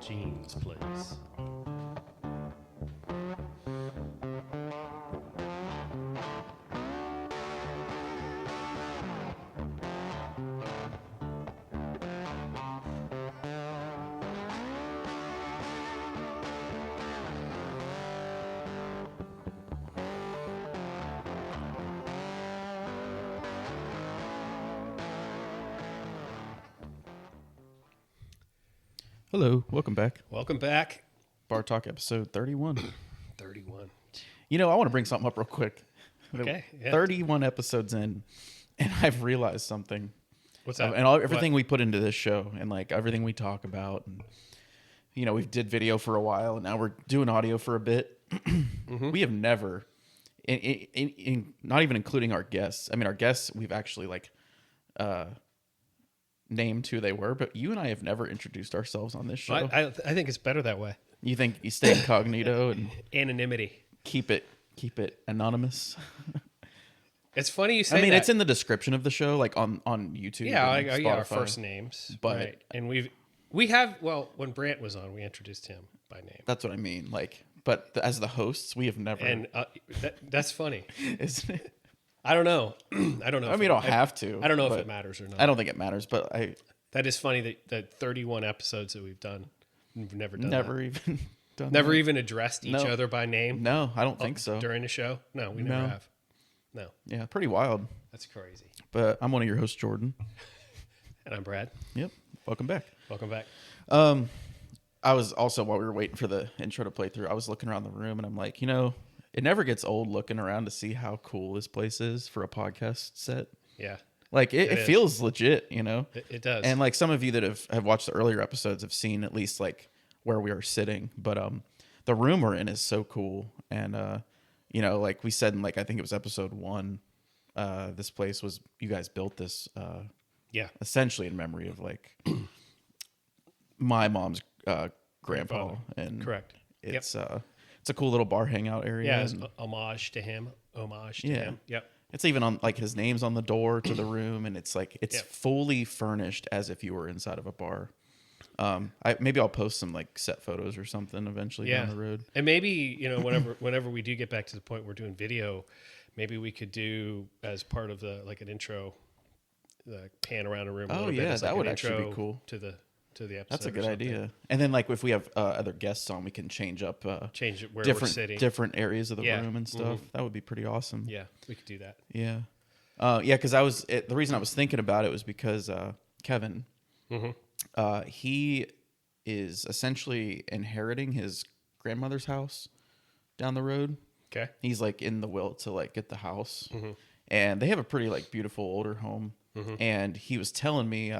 Jeans, please. Hello, welcome back. Welcome back. Bar Talk episode 31. 31. You know, I want to bring something up real quick. Okay. Yeah. 31 episodes in, and I've realized something. What's that? And everything we put into this show, and like everything we talk about, and you know, we did video for a while, and now we're doing audio for a bit. We have never, not even including our guests. I mean, our guests, we've actually like named who they were, but you and I have never introduced ourselves on this show. I think it's better that way. You think you stay incognito and Anonymity. keep it anonymous? It's funny you say I mean, that. it's in the description of the show, like on YouTube. Yeah, and yeah, our Spotify. first names. But- right. And we have, well, when Brant was on, we introduced him by name. That's what I mean. Like, but as the hosts, we have never. And that's funny. Isn't it? I don't know. I don't know. I mean, you don't have to. I don't know if but it matters or not. I don't think it matters, but That is funny that 31 episodes that we've done, we've never done never that. even done. Never that. even addressed each No. other by name. No, I don't think so. During the show? No, we never have. No, Yeah, pretty wild. that's crazy. But I'm one of your hosts, Jordan. And I'm Brad. Yep. Welcome back. Welcome back. I was also, while we were waiting for the intro to play through, I was looking around the room and I'm like, you know, it never gets old looking around to see how cool this place is for a podcast set. Yeah, Like it is. feels legit, you know? it does. And like some of you that have watched the earlier episodes have seen at least like where we are sitting. But the room we're in is so cool. And you know, like we said in like I think it was episode 1, this place was, you guys built this yeah, essentially in memory of like my mom's grandpa. Grandfather. And Correct. it's it's a cool little bar hangout area. yeah, it's and homage to him. Yeah. Him. Yep. it's even on like his name's on the door to the room, and it's like it's Yeah. fully furnished as if you were inside of a bar. Maybe I'll post some like set photos or something eventually Yeah. down the road. And maybe, you know, whenever we do get back to the point we're doing video, maybe we could do as part of the like an intro, the pan around a room. A Oh, little bit yeah, as, like, that an would actually be intro cool. to the episode. That's a or good something. idea. And then like if we have other guests on, we can change up Change it where we're different sitting. different areas of the Yeah. room and stuff. That would be pretty awesome. Yeah, we could do that. Yeah. Yeah, because the reason I was thinking about it was because Kevin, he is essentially inheriting his grandmother's house down the road. Okay. He's like in the will to like get the house, and they have a pretty like beautiful older home. And he was telling me,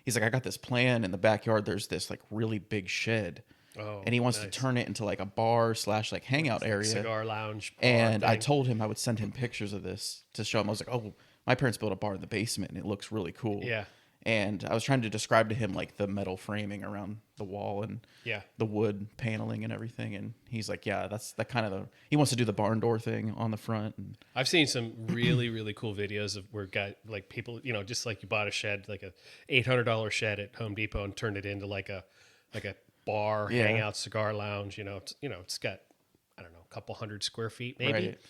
he's like, I got this plan in the backyard. There's this like really big shed, Oh, and he wants nice. to turn it into like a bar / like hangout area. Cigar lounge. bar And I thing. told him I would send him pictures of this to show him. I was like, oh, my parents built a bar in the basement and it looks really cool. Yeah. And I was trying to describe to him like the metal framing around the wall and Yeah. the wood paneling and everything. And he's like, yeah, that's that kind of he wants to do the barn door thing on the front. And I've seen some really, really cool videos of where like people, you know, just like you bought a shed, like a $800 shed at Home Depot and turned it into like a bar, Yeah. hangout, cigar lounge. It's got, I don't know, a couple hundred square feet maybe, Right.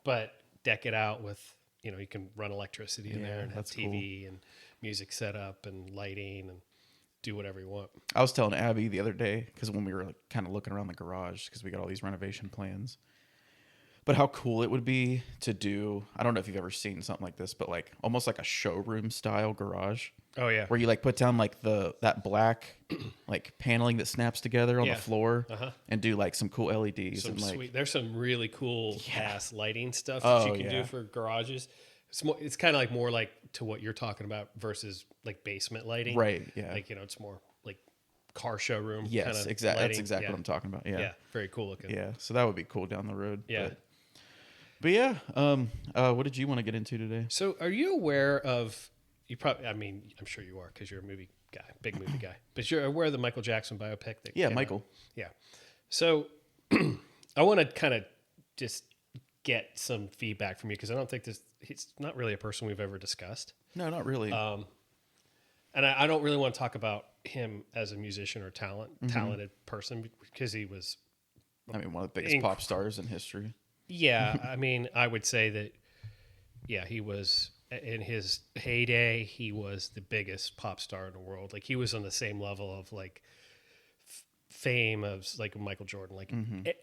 but deck it out with, you know, you can run electricity in there and have that's TV and music set up and lighting and do whatever you want. I was telling Abby the other day, because when we were like, kind of looking around the garage, because we got all these renovation plans, but how cool it would be to do, I don't know if you've ever seen something like this, but like almost like a showroom style garage. Oh yeah. Where you like put down like that black like paneling that snaps together on Yeah. the floor Uh-huh. and do like some cool LEDs Some and like sweet. There's some really cool ass lighting stuff Oh, that you can yeah. do for garages. It's kind of like more like to what you're talking about versus like basement lighting. right, yeah. Like, you know, it's more like car showroom. Yes, kinda exactly. That's lighting. exactly Yeah. what I'm talking about. Yeah. Yeah. Very cool looking. Yeah. So that would be cool down the road. Yeah. But yeah, what did you want to get into today? So are you aware of, I mean, I'm sure you are because you're a movie guy, big movie guy, but you're aware of the Michael Jackson biopic that Yeah, came Michael. out? Yeah. So I want to kind of just get some feedback from you because I don't think he's not really a person we've ever discussed. No, not really. And I don't really want to talk about him as a musician or talented person because he was, I mean, one of the biggest pop stars in history. yeah, I mean, I would say that, yeah, he was in his heyday, he was the biggest pop star in the world. Like he was on the same level of like fame as like Michael Jordan. Like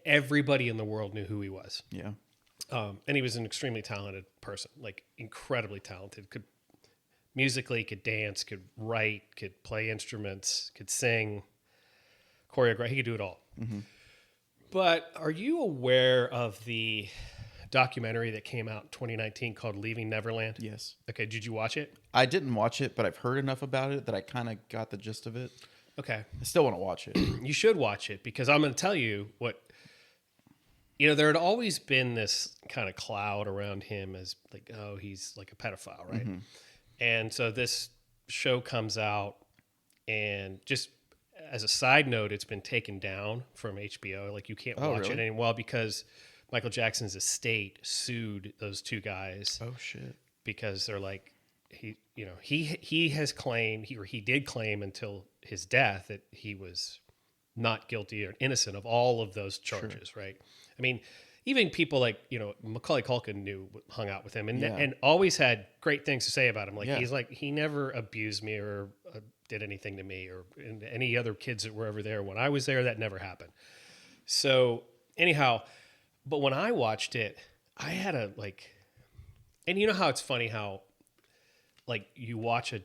everybody in the world knew who he was. Yeah. And he was an extremely talented person, like incredibly talented, could musically, could dance, could write, could play instruments, could sing, choreograph. He could do it all. But are you aware of the documentary that came out in 2019 called Leaving Neverland? Yes. Okay. Did you watch it? I didn't watch it, but I've heard enough about it that I kind of got the gist of it. Okay. I still want to watch it. You should watch it because I'm going to tell you what, there had always been this kind of cloud around him as like, oh, he's like a pedophile, right? And so this show comes out, and just as a side note, it's been taken down from HBO. Like you can't watch it anymore because Michael Jackson's estate sued those two guys. Oh shit! Because they're like, he has claimed he did claim until his death that he was not guilty or innocent of all of those charges, right? I mean, even people like, Macaulay Culkin hung out with him and always had great things to say about him. Like, he's like, he never abused me or did anything to me or any other kids that were ever there. When I was there, that never happened. So anyhow, but when I watched it, I had and you know how it's funny how, like you watch a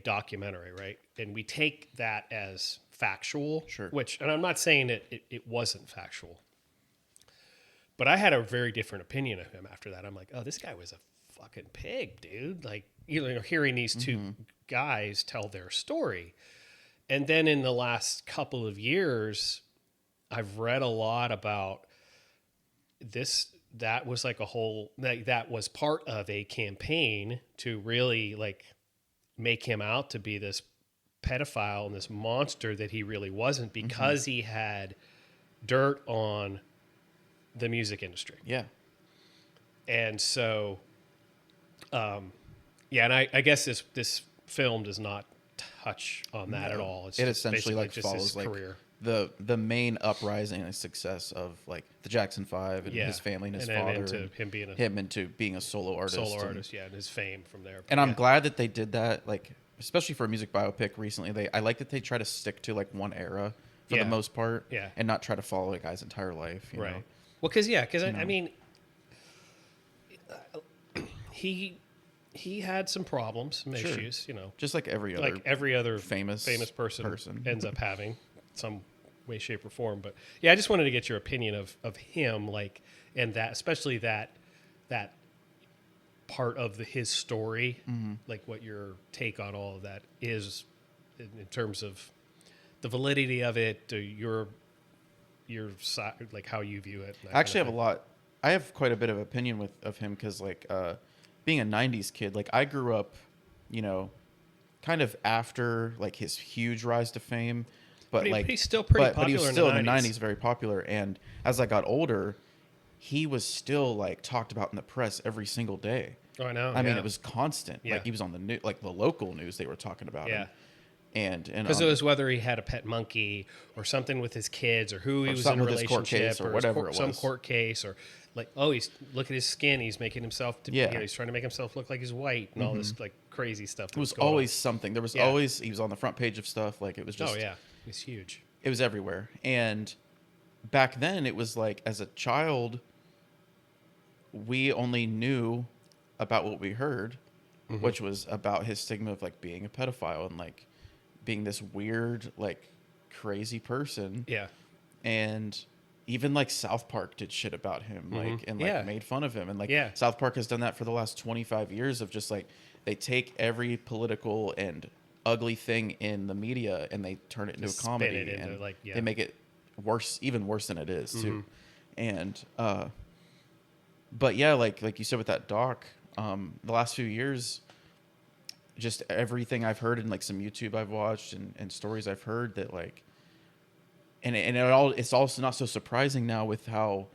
documentary, right? And we take that as factual, sure. And I'm not saying that it wasn't factual, but I had a very different opinion of him after that. I'm like, oh, this guy was a fucking pig, dude. Like, hearing these two guys tell their story. And then in the last couple of years, I've read a lot about this. That was like that was part of a campaign to really like make him out to be this pedophile and this monster that he really wasn't because he had dirt on the music industry. Yeah. And so, and I guess this film does not touch on that at all. It essentially like follows like career. The main uprising and success of like the Jackson 5 and his family and his father into into being a solo artist. And his fame from there. And I'm glad that they did that, like especially for a music biopic recently. I like that they try to stick to like one era for the most part, and not try to follow a guy's entire life. You know? Well, because I mean, he had some problems, some issues, just like every other famous person ends up having some way, shape, or form. But I just wanted to get your opinion of him, like, and that, especially that part of his story, like what your take on all of that is in terms of the validity of it, your side, like how you view it. I actually I have quite a bit of opinion of him because like being a 90s kid, like I grew up, kind of after like his huge rise to fame. But he's still pretty popular. But he was still in the 90s, very popular. And as I got older, he was still like talked about in the press every single day. Oh, I know. I mean, it was constant. Yeah. Like he was on the news, like the local news. They were talking about him. And because it was whether he had a pet monkey or something with his kids or who he was in a relationship or whatever it was. Some court case or like, oh, look at his skin. He's making himself, he's trying to make himself look like he's white and all this like crazy stuff. It was always something. There was always, he was on the front page of stuff. Like it was just, it's huge. It was everywhere. And back then it was like, as a child, we only knew about what we heard, which was about his stigma of like being a pedophile and like being this weird, like crazy person. Yeah. And even like South Park did shit about him, like, and like made fun of him. And like South Park has done that for the last 25 years of just like, they take every political and ugly thing in the media and they turn it into a comedy and they make it worse, even worse than it is too. And, but yeah, like you said with that doc, the last few years, just everything I've heard and like some YouTube I've watched and stories I've heard that like, and it's also not so surprising now with how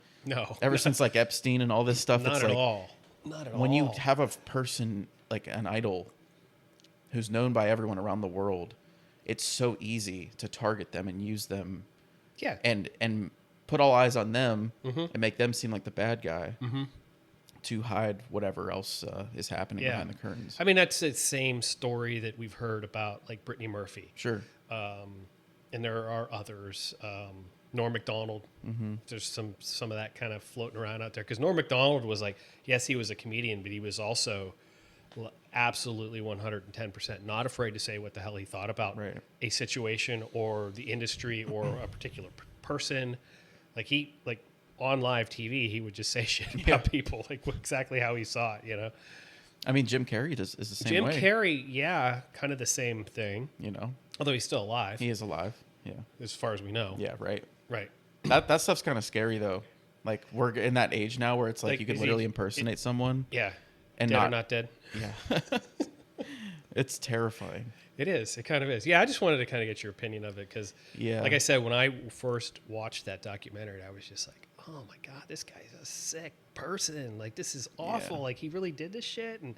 since like Epstein and all this stuff, not it's at like all. Not at all. When you have a person like an idol who's known by everyone around the world it's so easy to target them and use them Yeah. and put all eyes on them Mm-hmm. and make them seem like the bad guy Mm-hmm. to hide whatever else is happening Yeah. behind the curtains. I mean, that's the same story that we've heard about, like Brittany Murphy. Sure. And there are others. Norm Macdonald. Mm-hmm. There's some of that kind of floating around out there. Because Norm Macdonald was like, yes, he was a comedian, but he was also absolutely 110% not afraid to say what the hell he thought about Right. a situation or the industry or a particular person. Like on live TV, he would just say shit about people, like exactly how he saw it, you know? I mean, Jim Carrey is the same Jim way. Carrey, yeah, kind of the same thing. You know, Although he's still alive, he is alive. Yeah. as far as we know. Yeah. Right. Right. That stuff's kind of scary though. Like we're in that age now where it's like Like, you can is literally he- impersonate someone Yeah. and Dead or not dead? Yeah. It's terrifying. It is. It kind of is. Yeah, I just wanted to kind of get your opinion of it because, Yeah. like I said, when I first watched that documentary, I was just like, oh my God, this guy's a sick person. Like, this is awful. Yeah. Like, he really did this shit. And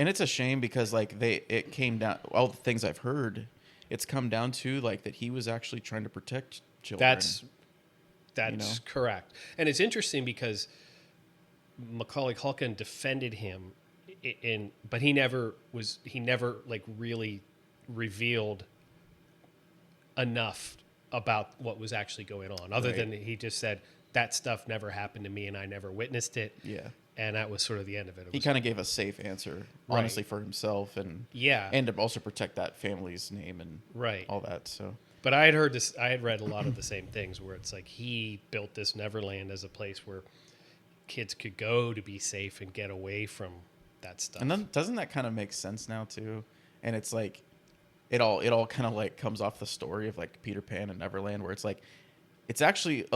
it's a shame because like it came down all the things I've heard, it's come down to like that he was actually trying to protect children. That's You know? correct. And it's interesting because Macaulay Culkin defended him but he never like really revealed enough about what was actually going on, other Right. than he just said that stuff never happened to me and I never witnessed it. Yeah. And that was sort of the end of it. He kind of gave a safe answer, Right. honestly, for himself and Yeah. and to also protect that family's name and Right. all that. So But I had read a lot of the same things where it's like he built this Neverland as a place where kids could go to be safe and get away from that stuff. and then doesn't that kind of make sense now too? And it's like it all kind of like comes off the story of like Peter Pan and Neverland, where it's like it's actually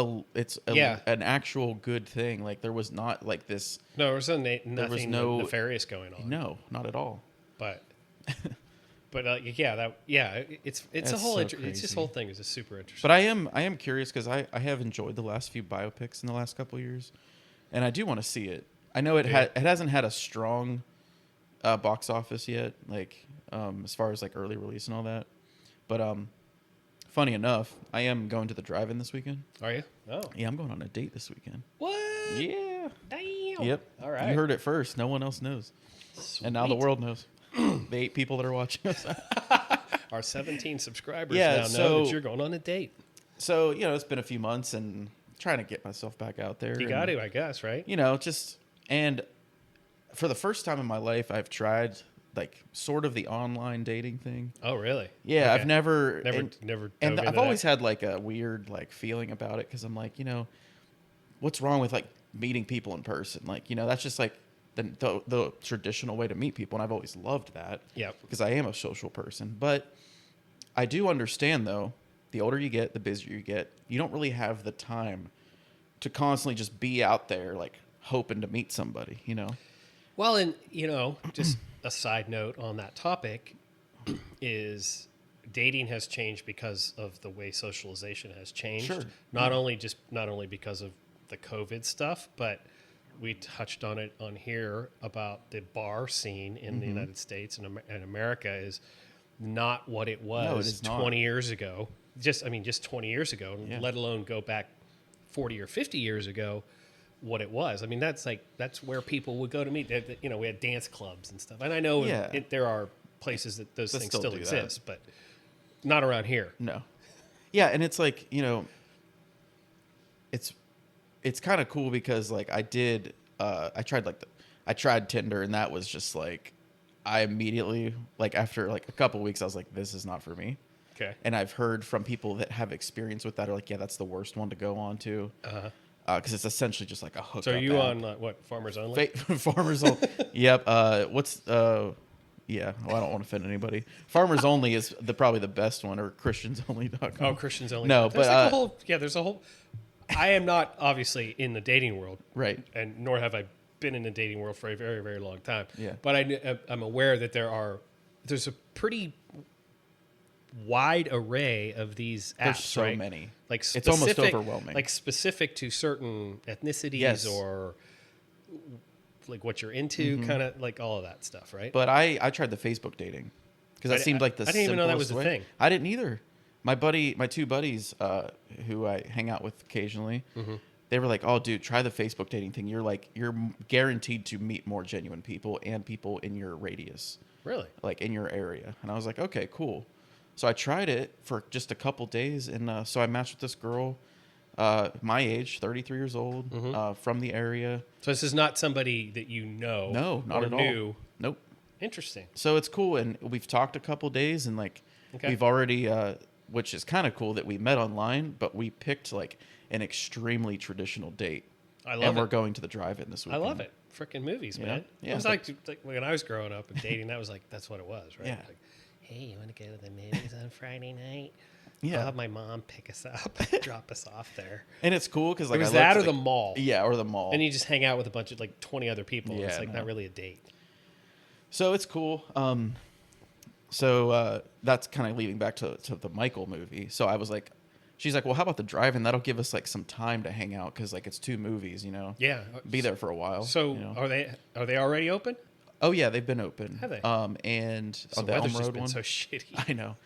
Yeah. an actual good thing. Like there was not like this. No, there was nothing no- nefarious going on. No, not at all. But it's a That's whole so it's this crazy. whole thing is just super interesting. But I am curious because I have enjoyed the last few biopics in the last couple of years, and I do want to see it. I know it Yeah. it hasn't had a strong box office yet, like as far as like early release and all that. But funny enough, I am going to the drive-in this weekend. Are you? Oh, Yeah, I'm going on a date this weekend. what? Yeah. Damn. Yep. All right. You heard it first. No one else knows, and now the Sweet. world knows. The 8 people that are watching us. Our 17 subscribers Yeah, now know so- that you're going on a date. So it's been a few months and trying to get myself back out there. You and, got to, I guess, right? And for the first time in my life, I've tried like sort of the online dating thing. Oh, really? Yeah, Okay. I've never never and dove I've into always that. had like a weird like feeling about it because I'm like, what's wrong with like meeting people in person? Like, that's just like the traditional way to meet people, and I've always loved that. Yep. Because I am a social person, but I do understand though, the older you get, the busier you get, you don't really have the time to constantly just be out there like hoping to meet somebody, Well, and just a side note on that topic is dating has changed because of the way socialization has changed. Sure. Not only because of the COVID stuff, but we touched on it on here about the bar scene in the United States and America is not what it was is not. 20 years ago. Just 20 years ago, Yeah. let alone go back 40 or 50 years ago, what it was. I mean, that's where people would go to meet. We had dance clubs and stuff. And I know Yeah. there are places that those That things still still do that. exist, but not around here. No. Yeah, and it's like, it's kind of cool because like I tried Tinder, and that was just like I immediately like after like a couple weeks I was like, this is not for me. Okay. And I've heard from people that have experience with that are like, yeah, that's the worst one to go on to. Because it's essentially just like a hookup. So are you app. on what, Farmers Only? Farmers Only. Yep. Yeah. Well, I don't want to offend anybody. Farmers Only is probably the best one, or ChristiansOnly.com. Oh, Christians Only. No, There's but there's a whole. I am not obviously in the dating world, right. and nor have I been in the dating world for a very, very long time. Yeah. But I'm aware that there's a pretty wide array of these apps. There's so right? many. Like It's almost specific- overwhelming. Like specific to certain ethnicities Yes. or like what you're into, kind of like all of that stuff, right? But I tried the Facebook dating because that seemed like the I didn't even know that was simplest a way. thing. I didn't either. My two buddies, who I hang out with occasionally, they were like, "Oh, dude, try the Facebook dating thing. You're guaranteed to meet more genuine people and people in your radius, Really? like in your area." And I was like, "Okay, cool." So I tried it for just a couple days, and so I matched with this girl, my age, 33 years old, from the area. So this is not somebody that you know. No, not or at knew. all. Nope. Interesting. So it's cool, and we've talked a couple days, and like we've already, which is kind of cool that we met online, but we picked like an extremely traditional date. I love and it. we're going to the drive-in this I weekend. love it. Freaking movies, man. Yeah, It was like when I was growing up and dating. That's what it was, right? Yeah. Like, hey, you want to go to the movies on Friday night? Yeah. I'll have my mom pick us up, drop us off there. And it's cool because like It was I that or looked, the like- mall. Yeah, or the mall. And you just hang out with a bunch of like 20 other people. Yeah, It's like no. not really a date. So it's cool. So that's kind of leading back to the Michael movie. So I was like, she's like, well, how about the drive-in? That'll give us like some time to hang out because like it's 2 movies, you know. Yeah. Be there for a while. So you know? are they already open? Oh yeah, they've been open. Have they? And So on the weather's Elm just Road been one. so shitty. I know.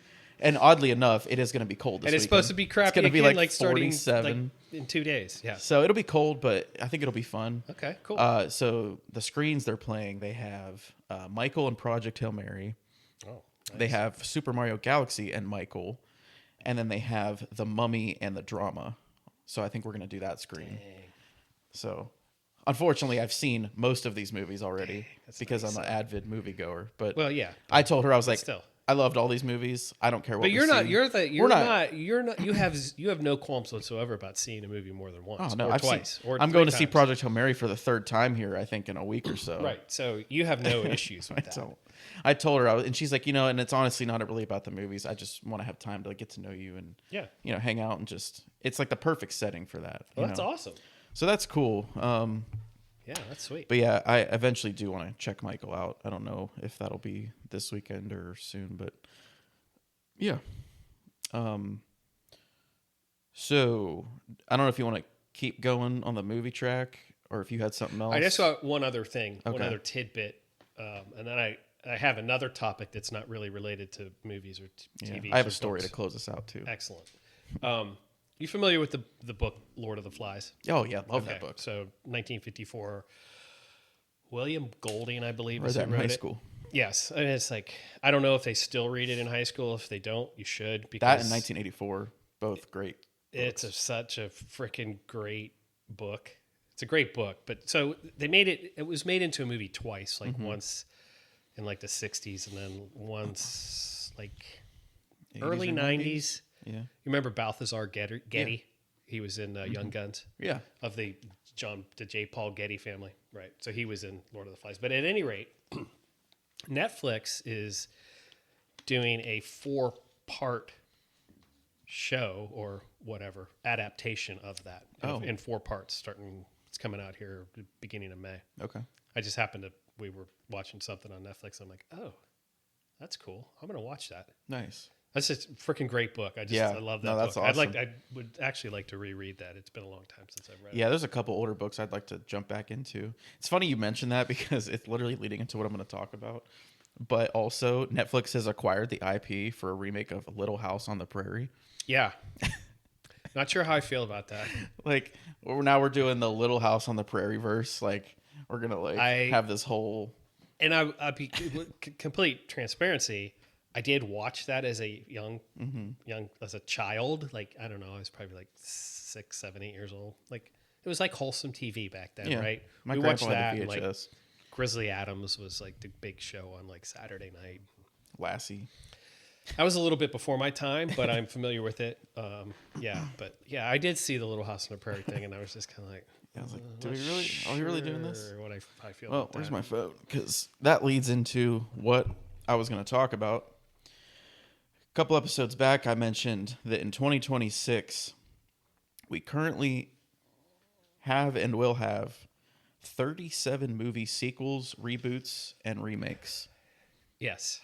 And oddly enough, it is going to be cold this And it's weekend. supposed to be crappy. It's going to be again, like starting 47. like, in 2 days. Yeah. So it'll be cold, but I think it'll be fun. Okay. Cool. So the screens they're playing, they have Michael and Project Hail Mary. oh. They have Super Mario Galaxy and Michael. And then they have The Mummy and The Drama. So I think we're going to do that screen. Dang. So unfortunately, I've seen most of these movies already that's because nice. I'm an avid moviegoer. But Well, yeah. I told her, I was like, still. I loved all these movies. I don't care what But you're we not. see. You're not. not. You have no qualms whatsoever about seeing a movie more than once, Oh, no, or I've twice, seen, or I'm 3 going to see times. Project Hail Mary for the 3rd time here, I think, in a week or so. Right. So you have no issues with that. So I told her, and she's like, and it's honestly not really about the movies. I just want to have time to get to know you and, Yeah. hang out and just, it's like the perfect setting for that. Well, that's awesome. So that's cool. Yeah, that's sweet. But yeah, I eventually do want to check Michael out. I don't know if that'll be this weekend or soon, but yeah. So I don't know if you want to keep going on the movie track or if you had something else. I just got one other thing, one Okay. other tidbit, and then I have another topic that's not really related to movies or TV. I have a story to close this out too. Excellent. You familiar with the book Lord of the Flies? Oh yeah, love that Okay, book. So 1954, William Golding, I believe, Read is that who in wrote high it. school. Yes, and it's like I don't know if they still read it in high school. If they don't, you should because That in 1984, both great. it's such a freaking great book. It's a great book, but so they made it. It was made into a movie twice, like once in like the 60s, and then once like 80s early or 90s. Yeah. You remember Balthazar Getty? He was in Young Guns Yeah. of the J. Paul Getty family, right? So he was in Lord of the Flies. But at any rate, Netflix is doing a 4-part show or whatever adaptation of that in 4 parts. Starting, it's coming out here beginning of May. Okay. I just happened to we were watching something on Netflix. I'm like, oh, that's cool. I'm gonna watch that. Nice. That's just a freaking great book. I love that No, that's book. awesome. I would actually like to reread that. It's been a long time since I've read it. Yeah, there's a couple older books I'd like to jump back into. It's funny you mentioned that because it's literally leading into what I'm going to talk about. But also, Netflix has acquired the IP for a remake of Little House on the Prairie. Yeah. Not sure how I feel about that. Like, now we're doing the Little House on the Prairie verse. Like, we're going to have this whole... And I'd be complete transparency. I did watch that as a young as a child. Like, I don't know, I was probably like 6, 7, 8 years old. Like, it was like wholesome TV back then, right? My We grandpa watched had that. a And, like, VHS. Grizzly Adams was like the big show on like Saturday night. Lassie. I was a little bit before my time, but I'm familiar with it. I did see the Little House on the Prairie thing, and I was just kind of like, I was like, are we really doing this? What I feel. Well, about where's that. my phone? Because that leads into what I was going to talk about. A couple episodes back, I mentioned that in 2026, we currently have and will have 37 movie sequels, reboots, and remakes. Yes,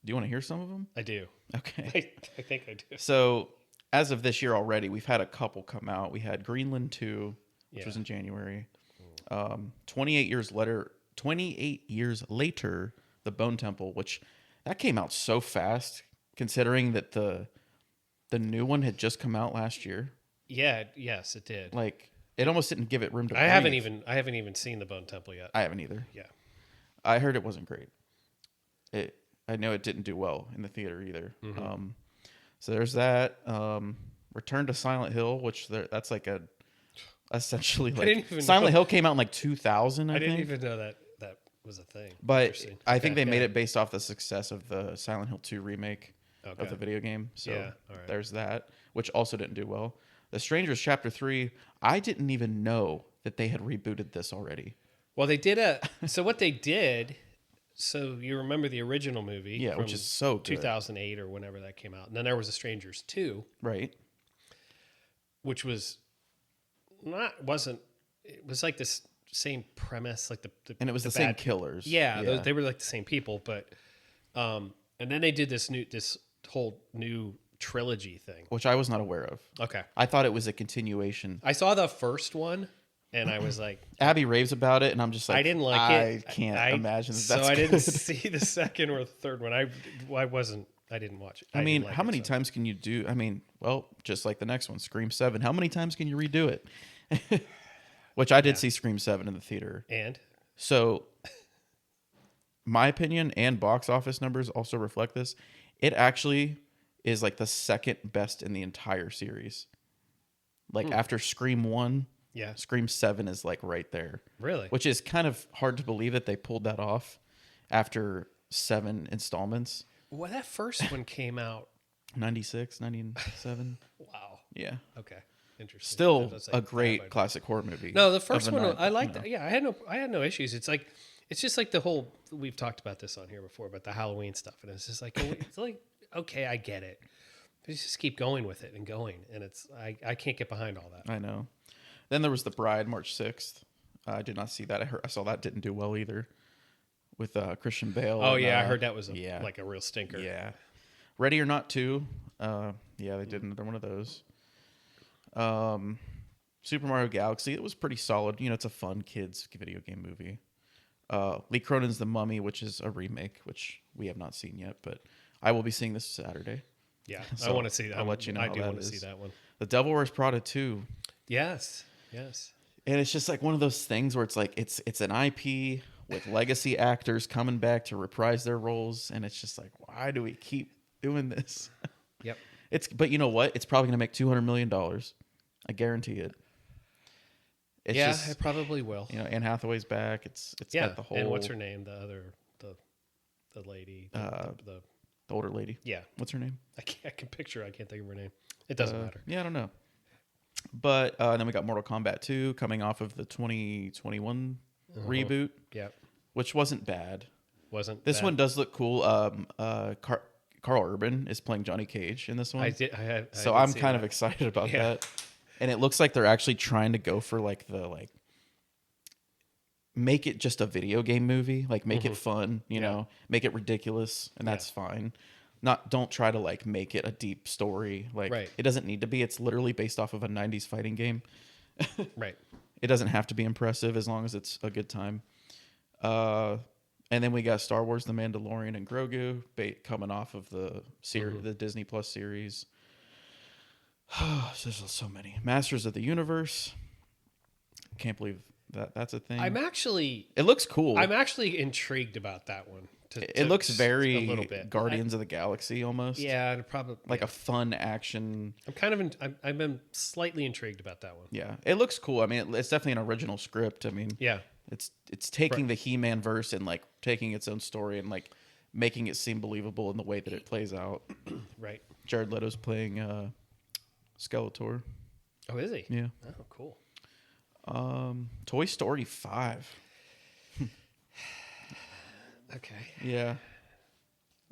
Do you want to hear some of them? I do. Okay. I think I do. So, as of this year already, we've had a couple come out. We had Greenland 2, which was in January. 28 years later, The Bone Temple, which That came out so fast, considering that the new one had just come out last year. Yeah. Yes, it did. Like, it almost didn't give it room to breathe. I haven't even seen the Bone Temple yet. I haven't either. Yeah. I heard it wasn't great. I know it didn't do well in the theater either. Mm-hmm. So there's that. Return to Silent Hill, which that's like essentially like Silent Hill came out in like 2000. I didn't think. even know that was a thing. But I think they made it based off the success of the Silent Hill 2 remake of the video game. So there's that, which also didn't do well. The Strangers Chapter 3, I didn't even know that they had rebooted this already. Well, they did so what they did, so you remember the original movie. Yeah, which is so good. 2008 or whenever that came out. And then there was The Strangers 2. Right. Which was it was like this same premise, like and it was the same killers. Yeah. They were like the same people, but and then they did this whole new trilogy thing, which I was not aware of. Okay. I thought it was a continuation. I saw the first one and I was like, Abby raves about it, and I'm just like, I didn't like it. I can't imagine that's so I good. didn't see the second or the third one. I didn't watch it. I mean, how many times can you do? I mean, well, just like the next one, Scream 7. How many times can you redo it? Which I did see Scream 7 in the theater. And? So, my opinion and box office numbers also reflect this. It actually is like the second best in the entire series. Like after Scream 1, Scream 7 is like right there. Really? Which is kind of hard to believe that they pulled that off after 7 installments. Well, that first one came out 96, 97. Wow. Yeah. Okay. Interesting. Still a great classic horror movie. No, the first one I liked. You know. Yeah, I had no issues. It's just like the whole, we've talked about this on here before, but the Halloween stuff, and it's just like it's like, okay, I get it. But you just keep going with it and going, and it's I can't get behind all that. I know. Then there was The Bride, March 6th. I did not see that. I saw that didn't do well either. With Christian Bale. Oh, yeah. I heard that was like a real stinker. Yeah. Ready or Not 2. Yeah, they did another one of those. Super Mario Galaxy. It was pretty solid. You know, it's a fun kids video game movie. Lee Cronin's The Mummy, which is a remake, which we have not seen yet, but I will be seeing this Saturday. Yeah, so I want to see that. I'll let you know. I do want to see that one. The Devil Wears Prada 2. Yes. And it's just like one of those things where it's like it's an IP with legacy actors coming back to reprise their roles, and it's just like, why do we keep doing this? Yep. But you know what? It's probably gonna make $200 million. I guarantee it. It probably will. You know, Anne Hathaway's back. It's got the whole. And what's her name? The lady. The older lady. Yeah. What's her name? I can picture. I can't think of her name. It doesn't matter. Yeah, I don't know. But then we got Mortal Kombat 2 coming off of the 2021 reboot. Yeah. Which wasn't bad. This bad. one does look cool. Carl Urban is playing Johnny Cage in this one. So I'm kind of excited about that. And it looks like they're actually trying to go for make it just a video game movie, like make it fun, you know, make it ridiculous, and that's fine. Don't try to make it a deep story. It doesn't need to be. It's literally based off of a 90s fighting game. Right. It doesn't have to be impressive as long as it's a good time. And then we got Star Wars: The Mandalorian and Grogu coming off of the series, the Disney Plus series. There's so many. Masters of the Universe. Can't believe that's a thing. It looks cool. I'm actually intrigued about that one. It looks very a little bit Guardians of the Galaxy almost. Yeah, probably like a fun action. I've been slightly intrigued about that one. Yeah, it looks cool. I mean, it's definitely an original script. I mean, yeah, it's taking the He-Man verse and taking its own story and making it seem believable in the way that it plays out. Right. Jared Leto's playing Skeletor. Oh, is he? Yeah. Oh, cool. Toy Story 5. Okay. Yeah.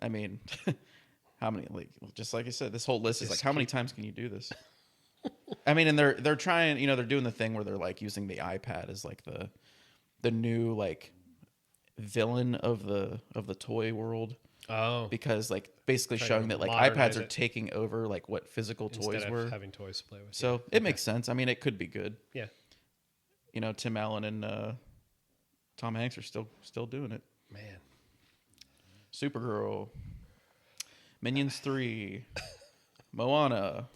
I mean, how many? Just like I said, this whole list is how many times can you do this? I mean, and they're trying. They're doing the thing where they're using the iPad as the new villain of the toy world. Oh. Because basically showing that iPads are taking over what physical toys were. Having toys to play with. So it makes sense. I mean, it could be good. Yeah. Tim Allen and Tom Hanks are still doing it. Man. Supergirl, Minions 3, Moana,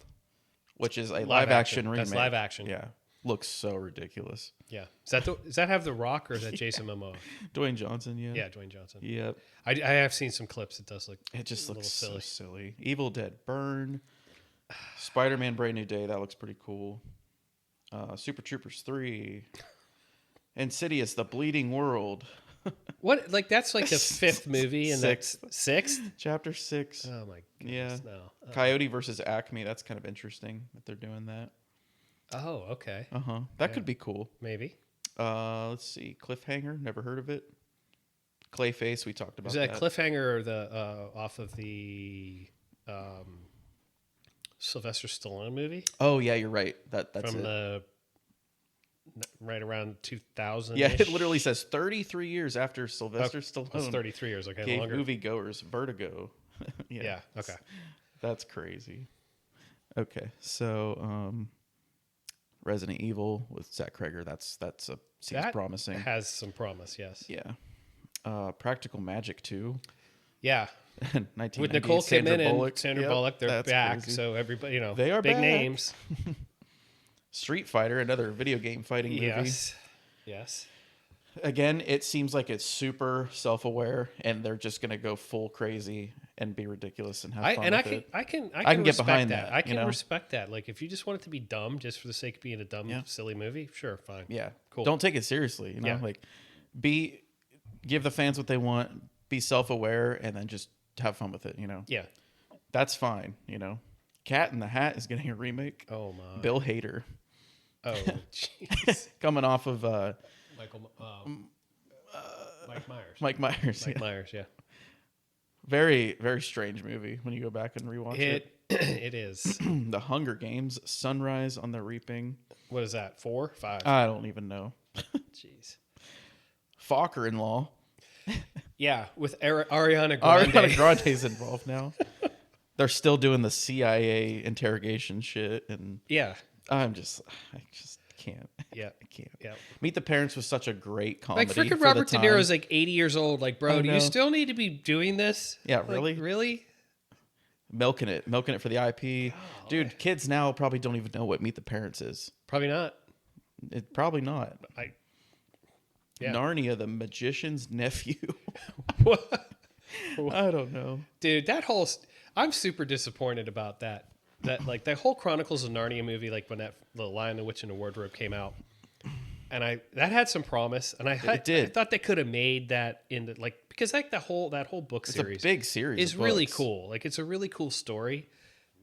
which is a live action remake. That's live action. Yeah. Looks so ridiculous. Yeah. Does that have The Rock or is that Jason Momoa? Dwayne Johnson, yeah. Yeah, Dwayne Johnson. Yep. I have seen some clips. It does look. It just a looks little so silly. Evil Dead Burn, Spider-Man Brand New Day. That looks pretty cool. Super Troopers 3, Insidious: The Bleeding World. What? Like that's like the fifth movie and Sixth. that's sixth. Chapter 6. Oh my goodness! Yeah. No. Coyote versus Acme. That's kind of interesting that they're doing that. Oh, okay. That could be cool. Maybe. Let's see. Cliffhanger. Never heard of it. Clayface. We talked about Is that Cliffhanger or the off of the Sylvester Stallone movie? Oh yeah, you're right. That's from it. the right around 2000. Yeah, it literally says 33 years after Sylvester That's Stallone 33 years. Okay, gave longer. moviegoers vertigo. Yeah. Okay. That's crazy. Okay, so Resident Evil with Zach Kreger. Seems promising. Has some promise. Yes. Yeah. Practical Magic 2. Yeah. 1990, With Nicole Sandra Kidman Bullock. and Sandra Yep, Bullock, they're that's back. crazy. So everybody, They are big back. names. Street Fighter, another video game fighting movie. Yes. Again, it seems like it's super self-aware, and they're just going to go full crazy and be ridiculous and have fun with it. I can get respect behind that. that, I can you know? respect that. Like if you just want it to be dumb, just for the sake of being a dumb, silly movie, sure, fine. Yeah, Cool. Don't take it seriously. You know, Yeah. like give the fans what they want. Be self-aware, and then just have fun with it. You know. Yeah. That's fine. You know, Cat in the Hat is getting a remake. Oh my. Bill Hader. Oh jeez. Coming off of Mike Myers. Mike Myers. Mike Yeah. Myers. Yeah. Very, very strange movie when you go back and rewatch it. It is. The Hunger Games, Sunrise on the Reaping. What is that? 4, 5? I don't even know. Jeez. Fokker-in-Law. Yeah, with Ariana Grande. Ariana Grande's involved now. They're still doing the CIA interrogation shit, and Yeah. I just can't. Yeah. I can't. Yeah. Meet the Parents was such a great comedy. Like freaking for Robert the De time. Niro's like 80 years old. Like, bro, I do you know. still need to be doing this? Yeah, Like, really? Really? milking it for the IP. Dude, kids now probably don't even know what Meet the Parents is. Probably not. Probably not. Yeah. Narnia, the Magician's Nephew. What? I don't know. Dude, I'm super disappointed about that. Like that whole Chronicles of Narnia movie, like when the Lion, the Witch, and the Wardrobe came out, and that had some promise, and I thought they could have made that into like because like that whole book series, It's a big series. is of really books. cool. Like it's a really cool story,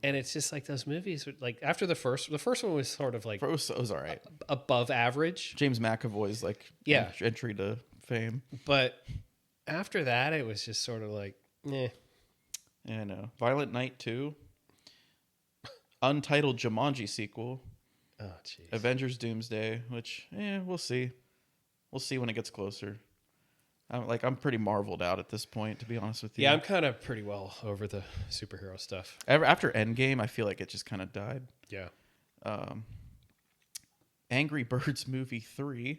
and it's just like those movies. Like after the first one was sort of like It was all right. above average, James McAvoy's like Yeah. entry to fame. but after that it was just sort of like, eh. Yeah, I know. Violent Night 2. Untitled Jumanji sequel. Oh jeez. Avengers Doomsday, which we'll see. We'll see when it gets closer. I'm pretty marveled out at this point, to be honest with you. Yeah, I'm kind of pretty well over the superhero stuff. After Endgame, I feel like it just kind of died. Yeah. Angry Birds Movie 3.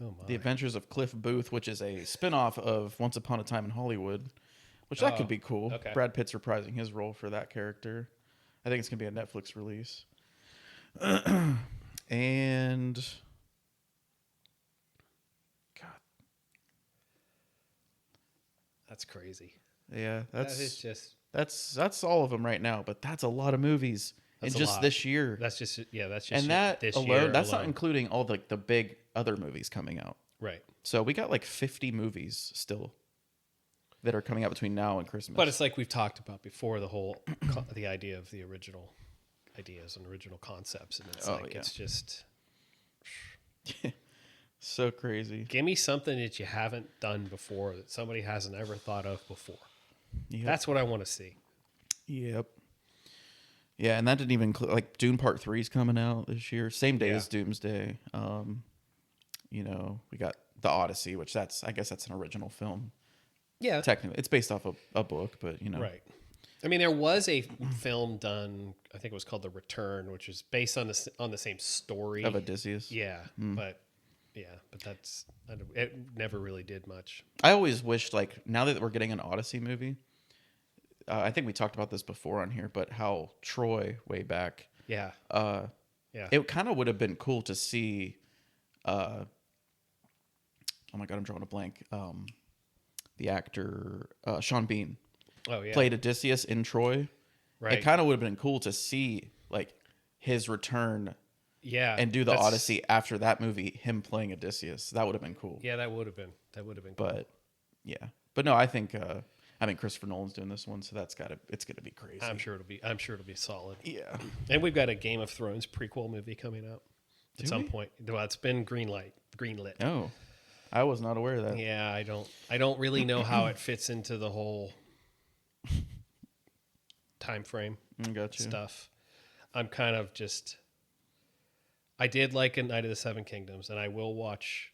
Oh my. The Adventures of Cliff Booth, which is a spin-off of Once Upon a Time in Hollywood, which that could be cool. okay. Brad Pitt's reprising his role for that character. I think it's going to be a Netflix release. And God. That's crazy. Yeah, That is just that's all of them right now, but that's a lot of movies in That's a just lot. this year. that's just And that this alone, year that's not alone. including all the big other movies coming out. Right. So we got like 50 movies still that are coming out between now and Christmas. But it's like we've talked about before, the whole the idea of the original ideas and original concepts, and it's it's just so crazy. give me something that you haven't done before, that somebody hasn't ever thought of before. Yep. That's what I want to see. Yep. Yeah, and that didn't even include like Dune Part 3 is coming out this year, same day Yeah. as Doomsday. We got The Odyssey, which I guess that's an original film. Yeah. Technically, it's based off a book, but Right. I mean, there was a film done, I think it was called The Return, which is based on the same story of Odysseus. Yeah, but but it never really did much. I always wished, like, now that we're getting an Odyssey movie, I think we talked about this before on here, but how Troy way back, Yeah. Yeah. it kind of would have been cool to see. Oh my God, I'm drawing a blank. The actor Sean Bean Oh yeah. played Odysseus in Troy. Right. It kind of would have been cool to see like his return Yeah. and do the Odyssey after that movie, him playing Odysseus. That would have been cool. Yeah, that would have been cool. But yeah, but no, I think Christopher Nolan's doing this one, so it's gonna be crazy. I'm sure it'll be solid. Yeah, And we've got a Game of Thrones prequel movie coming out at some point. Well, it's been greenlit. Oh, I was not aware of that. Yeah, I don't really know how it fits into the whole time frame Gotcha. stuff. I'm kind of just. I did like A Night of the Seven Kingdoms, and I will watch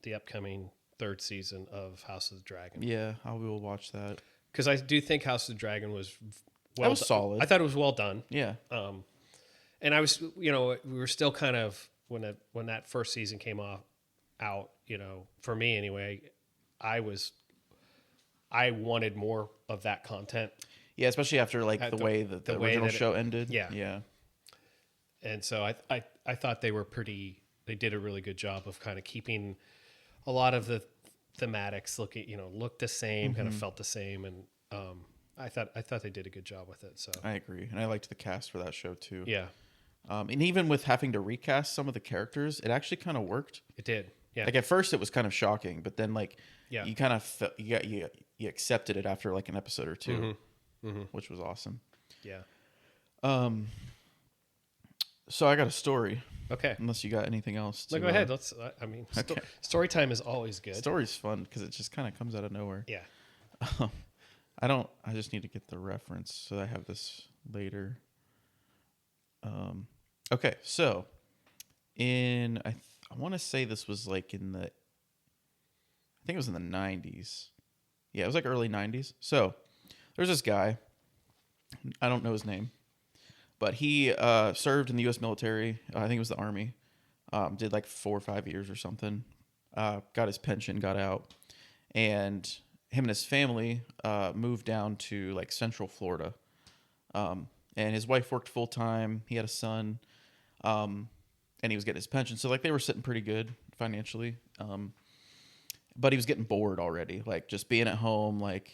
the upcoming third season of House of the Dragon. Yeah, I will watch that. Because I do think House of the Dragon was solid. I thought it was well done. Yeah. And I was, we were still kind of when that first season came out, for me anyway, I wanted more of that content. Yeah, especially after like the way that the original show ended. Yeah. Yeah. And so I thought they did a really good job of kind of keeping a lot of the thematics looked the same, kind of felt the same. And I thought they did a good job with it. So I agree. And I liked the cast for that show too. yeah. And even with having to recast some of the characters, it actually kind of worked. It did. Yeah. Like at first it was kind of shocking, but then like Yeah. you kind of you accepted it after like an episode or two, which was awesome. Yeah. So I got a story. Okay. Unless you got anything else. No, go ahead. Let's. Story time is always good. Story's fun because it just kind of comes out of nowhere. Yeah. I just need to get the reference so I have this later. Okay, so I want to say this was like I think it was in the 90s. Yeah, it was like early 90s. So there's this guy. I don't know his name, but he served in the U.S. military. I think it was the Army. Did like 4 or 5 years or something. Got his pension, got out, and him and his family moved down to like Central Florida. And his wife worked full time. He had a son, and he was getting his pension. So like they were sitting pretty good financially. But he was getting bored already, like just being at home, like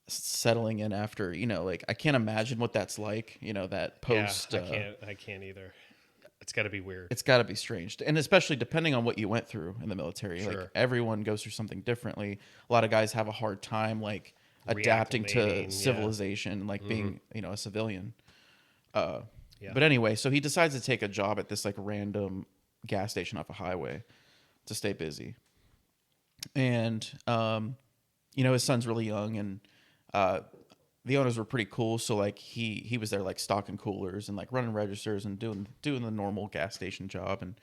settling in after, like I can't imagine what that's like, that post. Yeah, I can't either. It's got to be weird. It's got to be strange. And especially depending on what you went through in the military. Sure. Like everyone goes through something differently. A lot of guys have a hard time like adapting to civilization, like being, a civilian. Yeah. But anyway, so he decides to take a job at this like random gas station off a highway to stay busy. And, his son's really young, and the owners were pretty cool. So like he was there like stocking coolers and like running registers and doing the normal gas station job, and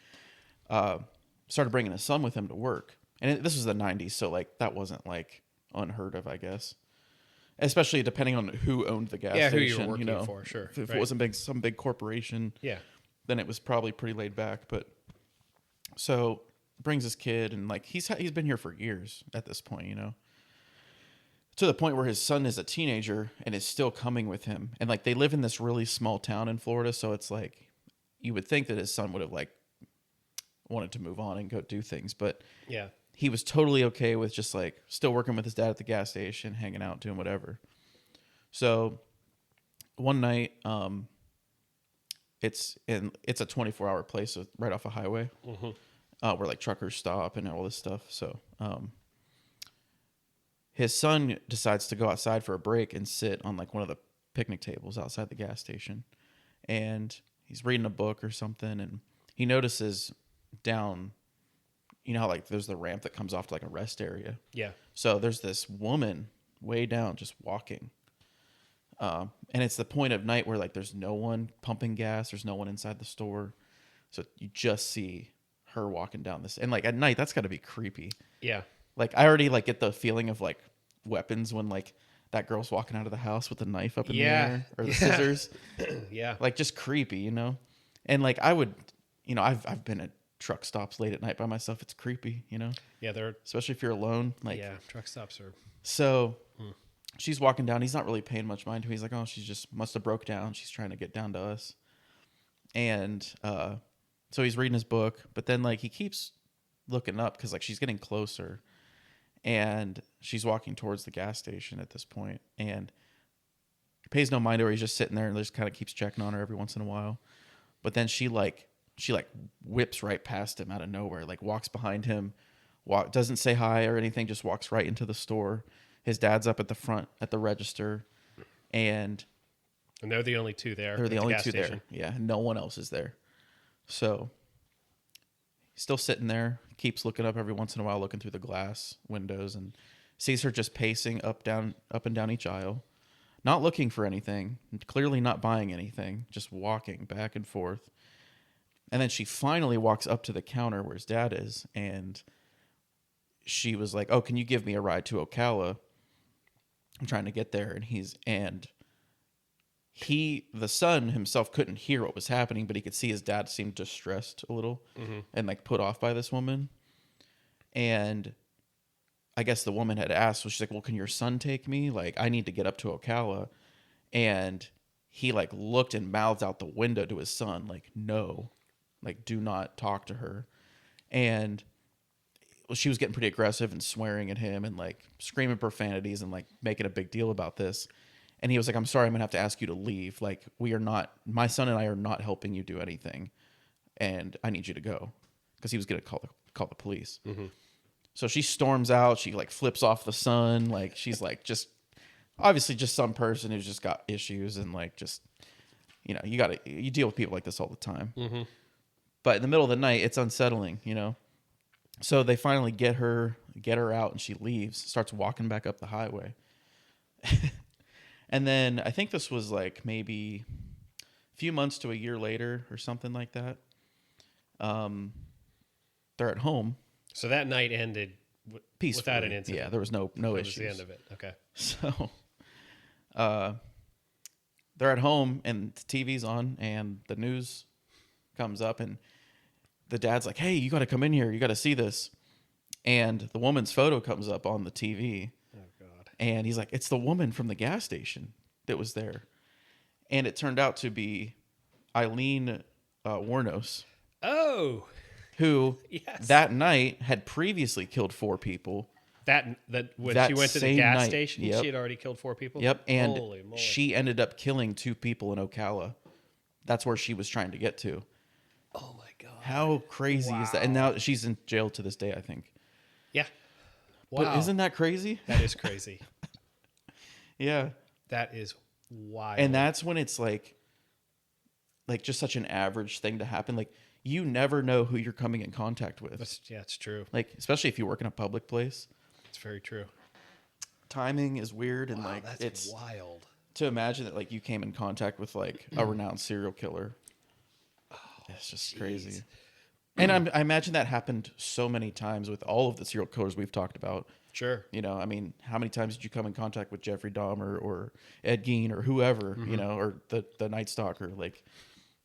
started bringing his son with him to work. And this was the 90s, so like that wasn't like unheard of, I guess. Especially depending on who owned the gas station. Who you were working for, sure. If it wasn't some big corporation, then it was probably pretty laid back. But so brings his kid, and like he's been here for years at this point, to the point where his son is a teenager and is still coming with him. And like they live in this really small town in Florida, so it's like you would think that his son would have like wanted to move on and go do things, but he was totally okay with just like still working with his dad at the gas station, hanging out, doing whatever. So one night, it's a 24-hour place, so right off a highway, where like truckers stop and all this stuff. So his son decides to go outside for a break and sit on like one of the picnic tables outside the gas station, and he's reading a book or something, and he notices down, how like there's the ramp that comes off to like a rest area. Yeah. So there's this woman way down just walking. And it's the point of night where like there's no one pumping gas, there's no one inside the store. So you just see her walking down this, and like at night that's got to be creepy. Yeah. Like I already like get the feeling of like weapons when like that girl's walking out of the house with the knife up in the air or the scissors. Yeah. Like just creepy, And like I would, I've been a truck stops late at night by myself. It's creepy, you know, Yeah, they're especially if you're alone. Like, yeah, truck stops are. so she's walking down. He's not really paying much mind to. He's like, oh, she just must have broke down. She's trying to get down to us. And so he's reading his book, but then like he keeps looking up because like she's getting closer, and she's walking towards the gas station at this point, and he pays no mind to her. He's just sitting there and just kind of keeps checking on her every once in a while. But then she whips right past him out of nowhere, like walks behind him, doesn't say hi or anything, just walks right into the store. His dad's up at the front at the register, and they're the only two there. they're the only gas two station. there. Yeah, no one else is there. So he's still sitting there, keeps looking up every once in a while, looking through the glass windows, and sees her just pacing up and down each aisle, not looking for anything, clearly not buying anything, just walking back and forth. And then she finally walks up to the counter where his dad is, and she was like, "Oh, can you give me a ride to Ocala? I'm trying to get there." And the son himself couldn't hear what was happening, but he could see his dad seemed distressed a little and like put off by this woman. And I guess the woman had asked, so she's like, "Well, can your son take me? Like, I need to get up to Ocala." And he like looked and mouthed out the window to his son, like, "No, like, do not talk to her." And she was getting pretty aggressive and swearing at him and like screaming profanities and like making a big deal about this. And he was like, "I'm sorry, I'm gonna have to ask you to leave. Like, my son and I are not helping you do anything, and I need you to go," because he was gonna call the police. So she storms out. She like flips off the son. Like, she's like just obviously just some person who's just got issues, and like just, you know, you deal with people like this all the time. But in the middle of the night, it's unsettling, you know. So they finally get her out, and she leaves, starts walking back up the highway. And then I think this was like maybe a few months to a year later or something like that. They're at home. So that night ended Peacefully. without an incident. Yeah, there was no That issues. was the end of it. Okay. So they're at home, and the TV's on, and the news comes up, and the dad's like, "Hey, you got to come in here. You got to see this." And the woman's photo comes up on the TV. Oh, God. And he's like, "It's the woman from the gas station that was there." And it turned out to be Eileen Warnos, Oh, who yes. that night had previously killed 4 people. That when That she went to the same gas night. station, Yep. she had already killed 4 people. Yep. And Holy moly. she ended up killing 2 people in Ocala. That's where she was trying to get to. Oh my God. How crazy is that? And now she's in jail to this day, I think. Yeah. Wow. But isn't that crazy? That is crazy. Yeah. That is wild. And that's when it's like just such an average thing to happen. Like, you never know who you're coming in contact with. it's true. Like, especially if you work in a public place. It's very true. Timing is weird, and like That's it's wild. to imagine that like you came in contact with like a renowned serial killer. It's just crazy. And I imagine that happened so many times with all of the serial killers we've talked about. Sure. You know, I mean, how many times did you come in contact with Jeffrey Dahmer or Ed Gein or whoever, you know, or the Night Stalker? Like,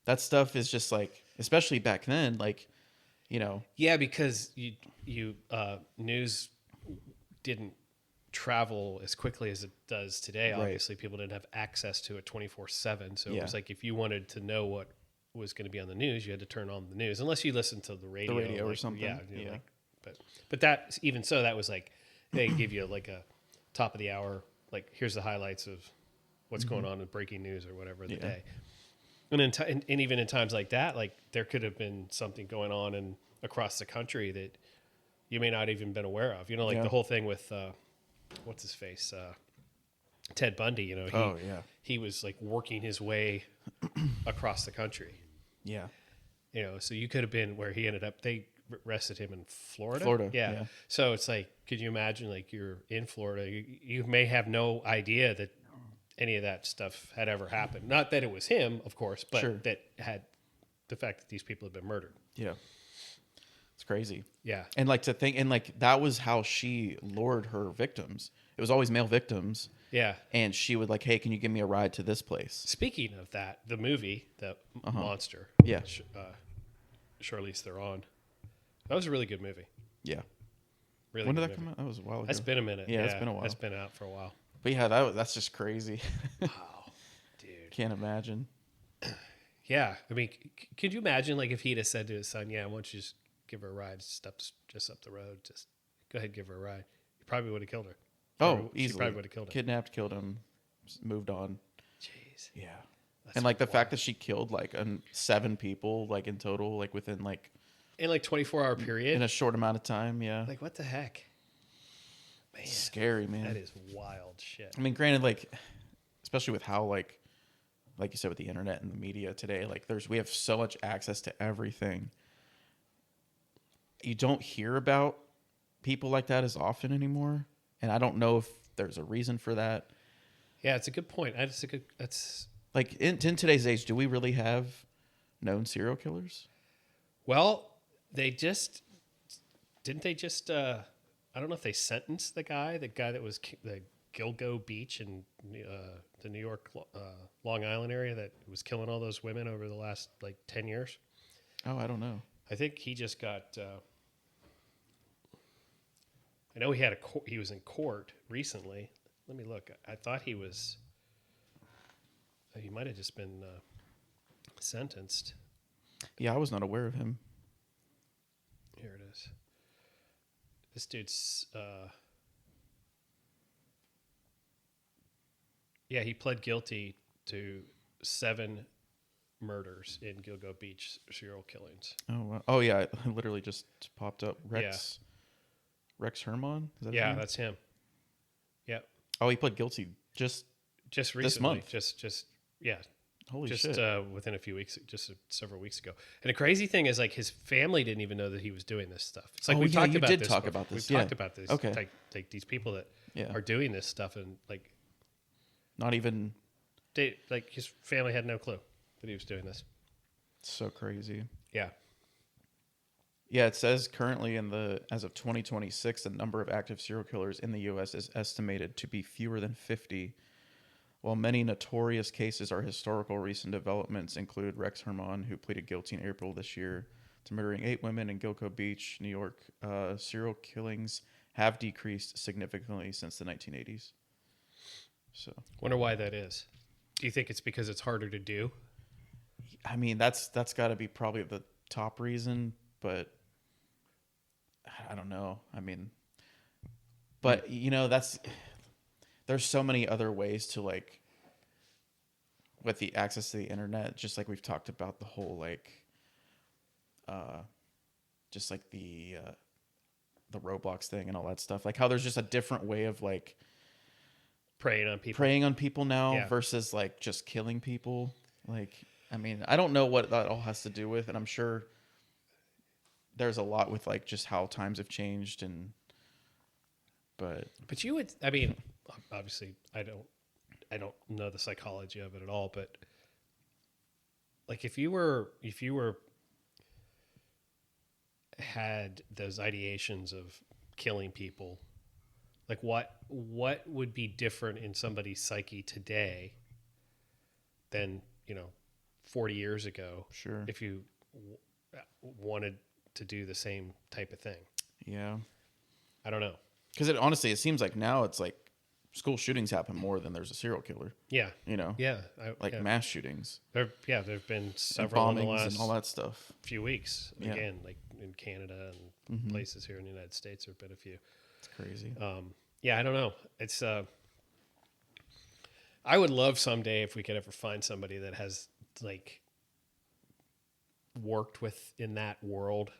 that stuff is just like, especially back then, like, you know. Yeah, because you news didn't travel as quickly as it does today. Right. Obviously, people didn't have access to it 24/7. So it Yeah. was like if you wanted to know what was going to be on the news, you had to turn on the news, unless you listened to the radio, or like, something. Yeah, Yeah. Like, but that, even so, that was like they give you like a top of the hour, like, here's the highlights of what's going on in breaking news or whatever of the day. And even in times like that, like, there could have been something going on across the country that you may not even been aware of. You know, like the whole thing with what's his face, Ted Bundy. You know, he was like working his way across the country. Yeah. You know, so you could have been where he ended up. They arrested him in Florida. Yeah. So it's like, could you imagine, like, you're in Florida, you may have no idea that any of that stuff had ever happened. Not that it was him, of course, but that had the fact that these people had been murdered. Yeah. It's crazy. Yeah. And like to think, and like that was how she lured her victims. It was always male victims. Yeah. And she would like, "Hey, can you give me a ride to this place?" Speaking of that, the movie, the Monster. Yeah. Charlize Theron. That was a really good movie. Yeah. Really When good did that movie. come out? That was a while ago. That's been a minute. Yeah, it's been a while. That's been out for a while. But yeah, that's just crazy. Wow, dude. Can't imagine. Yeah, I mean, could you imagine like if he'd have said to his son, "Yeah, why don't you just give her a ride, just up the road, just go ahead and give her a ride." He probably would have killed her. She Easily. probably would have killed him. Kidnapped, killed him, moved on. Jeez. Yeah. That's And like the wild. fact that she killed like 7 people like in total, like within like In like 24-hour period. in a short amount of time. Yeah. Like what the heck? Man, Scary, man. that is wild shit. I mean, granted, like, especially with how like you said with the internet and the media today, like we have so much access to everything. You don't hear about people like that as often anymore, and I don't know if there's a reason for that. Yeah, it's a good point. That's Like in today's age, do we really have known serial killers? well, they just didn't they just I don't know if they sentenced the guy that was the Gilgo Beach in the New York Long Island area that was killing all those women over the last like 10 years. Oh, I don't know. I think he just got I know he was in court recently. Let me look. I thought he might have just been sentenced. Yeah, I was not aware of him. Here it is. This dude's yeah, he pled guilty to 7 murders in Gilgo Beach serial killings. Oh, wow. Oh yeah, it literally just popped up. Rex Herman? Is that his Yeah, name? that's him. Yep. Oh, he pled guilty just Recently, this month. Just yeah, Holy just shit. within a few weeks, several weeks ago. And the crazy thing is, like, his family didn't even know that he was doing this stuff. It's like Oh, we've yeah, talked you about did this. talk before. about this, We've yeah. talked about this. Okay. Like these people that Yeah. are doing this stuff, and like Not even his family had no clue that he was doing this. so crazy. Yeah. Yeah, it says currently as of 2026, the number of active serial killers in the U.S. is estimated to be fewer than 50. While many notorious cases are historical, recent developments include Rex Herman, who pleaded guilty in April this year to murdering 8 women in Gilgo Beach, New York. Serial killings have decreased significantly since the 1980s. So, Wonder why that is. Do you think it's because it's harder to do? I mean, that's got to be probably the top reason, but I don't know. I mean, but there's so many other ways to like with the access to the internet, just like we've talked about the whole like just like the Roblox thing and all that stuff, like how there's just a different way of like Preying on people now Yeah. versus like just killing people. Like, I mean, I don't know what that all has to do with, and I'm sure there's a lot with like just how times have changed But you would, I mean, obviously, I don't know the psychology of it at all. But like, if you had those ideations of killing people, like what would be different in somebody's psyche today than 40 years ago? sure. If you wanted to do the same type of thing, Yeah. I don't know. Because it seems like now it's like school shootings happen more than there's a serial killer. Yeah, Yeah, mass shootings, there've been and several in the bombings, last and all that stuff. few weeks. Yeah. Again, like in Canada and Mm-hmm. places here in the United States, there've been a few. It's crazy. Yeah, I don't know. It's I would love someday if we could ever find somebody that has like worked in that world.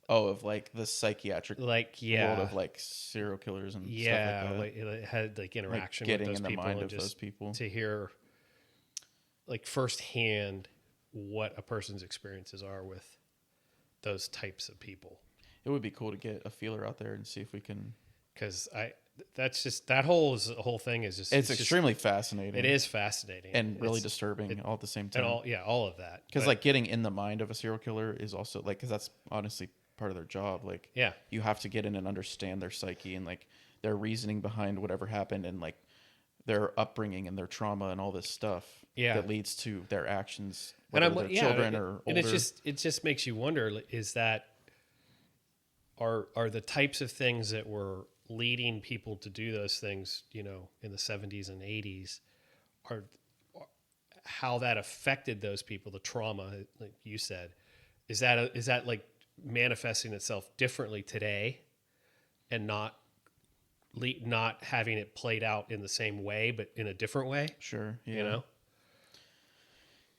Oh, of like the psychiatric Like world of like serial killers and yeah, stuff like that. like it had like interaction getting with those in the people mind and of just those people. to hear like firsthand what a person's experiences are with those types of people. It would be cool to get a feeler out there and see if we can. Because that's just that whole thing is just It's extremely fascinating. It is fascinating and really disturbing all at the same time. and all of that. Because But- like getting in the mind of a serial killer is also like, because that's honestly part of their job. Like, yeah, you have to get in and understand their psyche and like their reasoning behind whatever happened and like their upbringing and their trauma and all this stuff that leads to their actions, whether they're children or older. And it just makes you wonder: is that are the types of things that were leading people to do those things, you know, in the 70s and 80s, are how that affected those people, the trauma, like you said, is that like manifesting itself differently today, and not having it played out in the same way, but in a different way? Sure. Yeah. You know?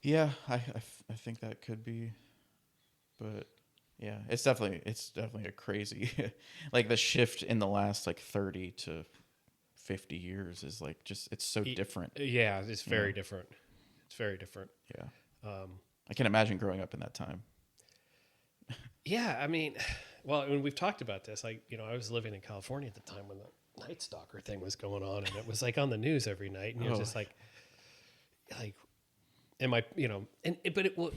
Yeah, I think that could be, but yeah, it's definitely a crazy, like the shift in the last like 30 to 50 years is like just it's so different. Yeah, it's very different. It's very different. Yeah. I can imagine growing up in that time. Yeah, I mean, well, when we've talked about this, like, you know, I was living in California at the time when the Night Stalker thing was going on, and it was like on the news every night, and you're just like, am I, you know, but it will,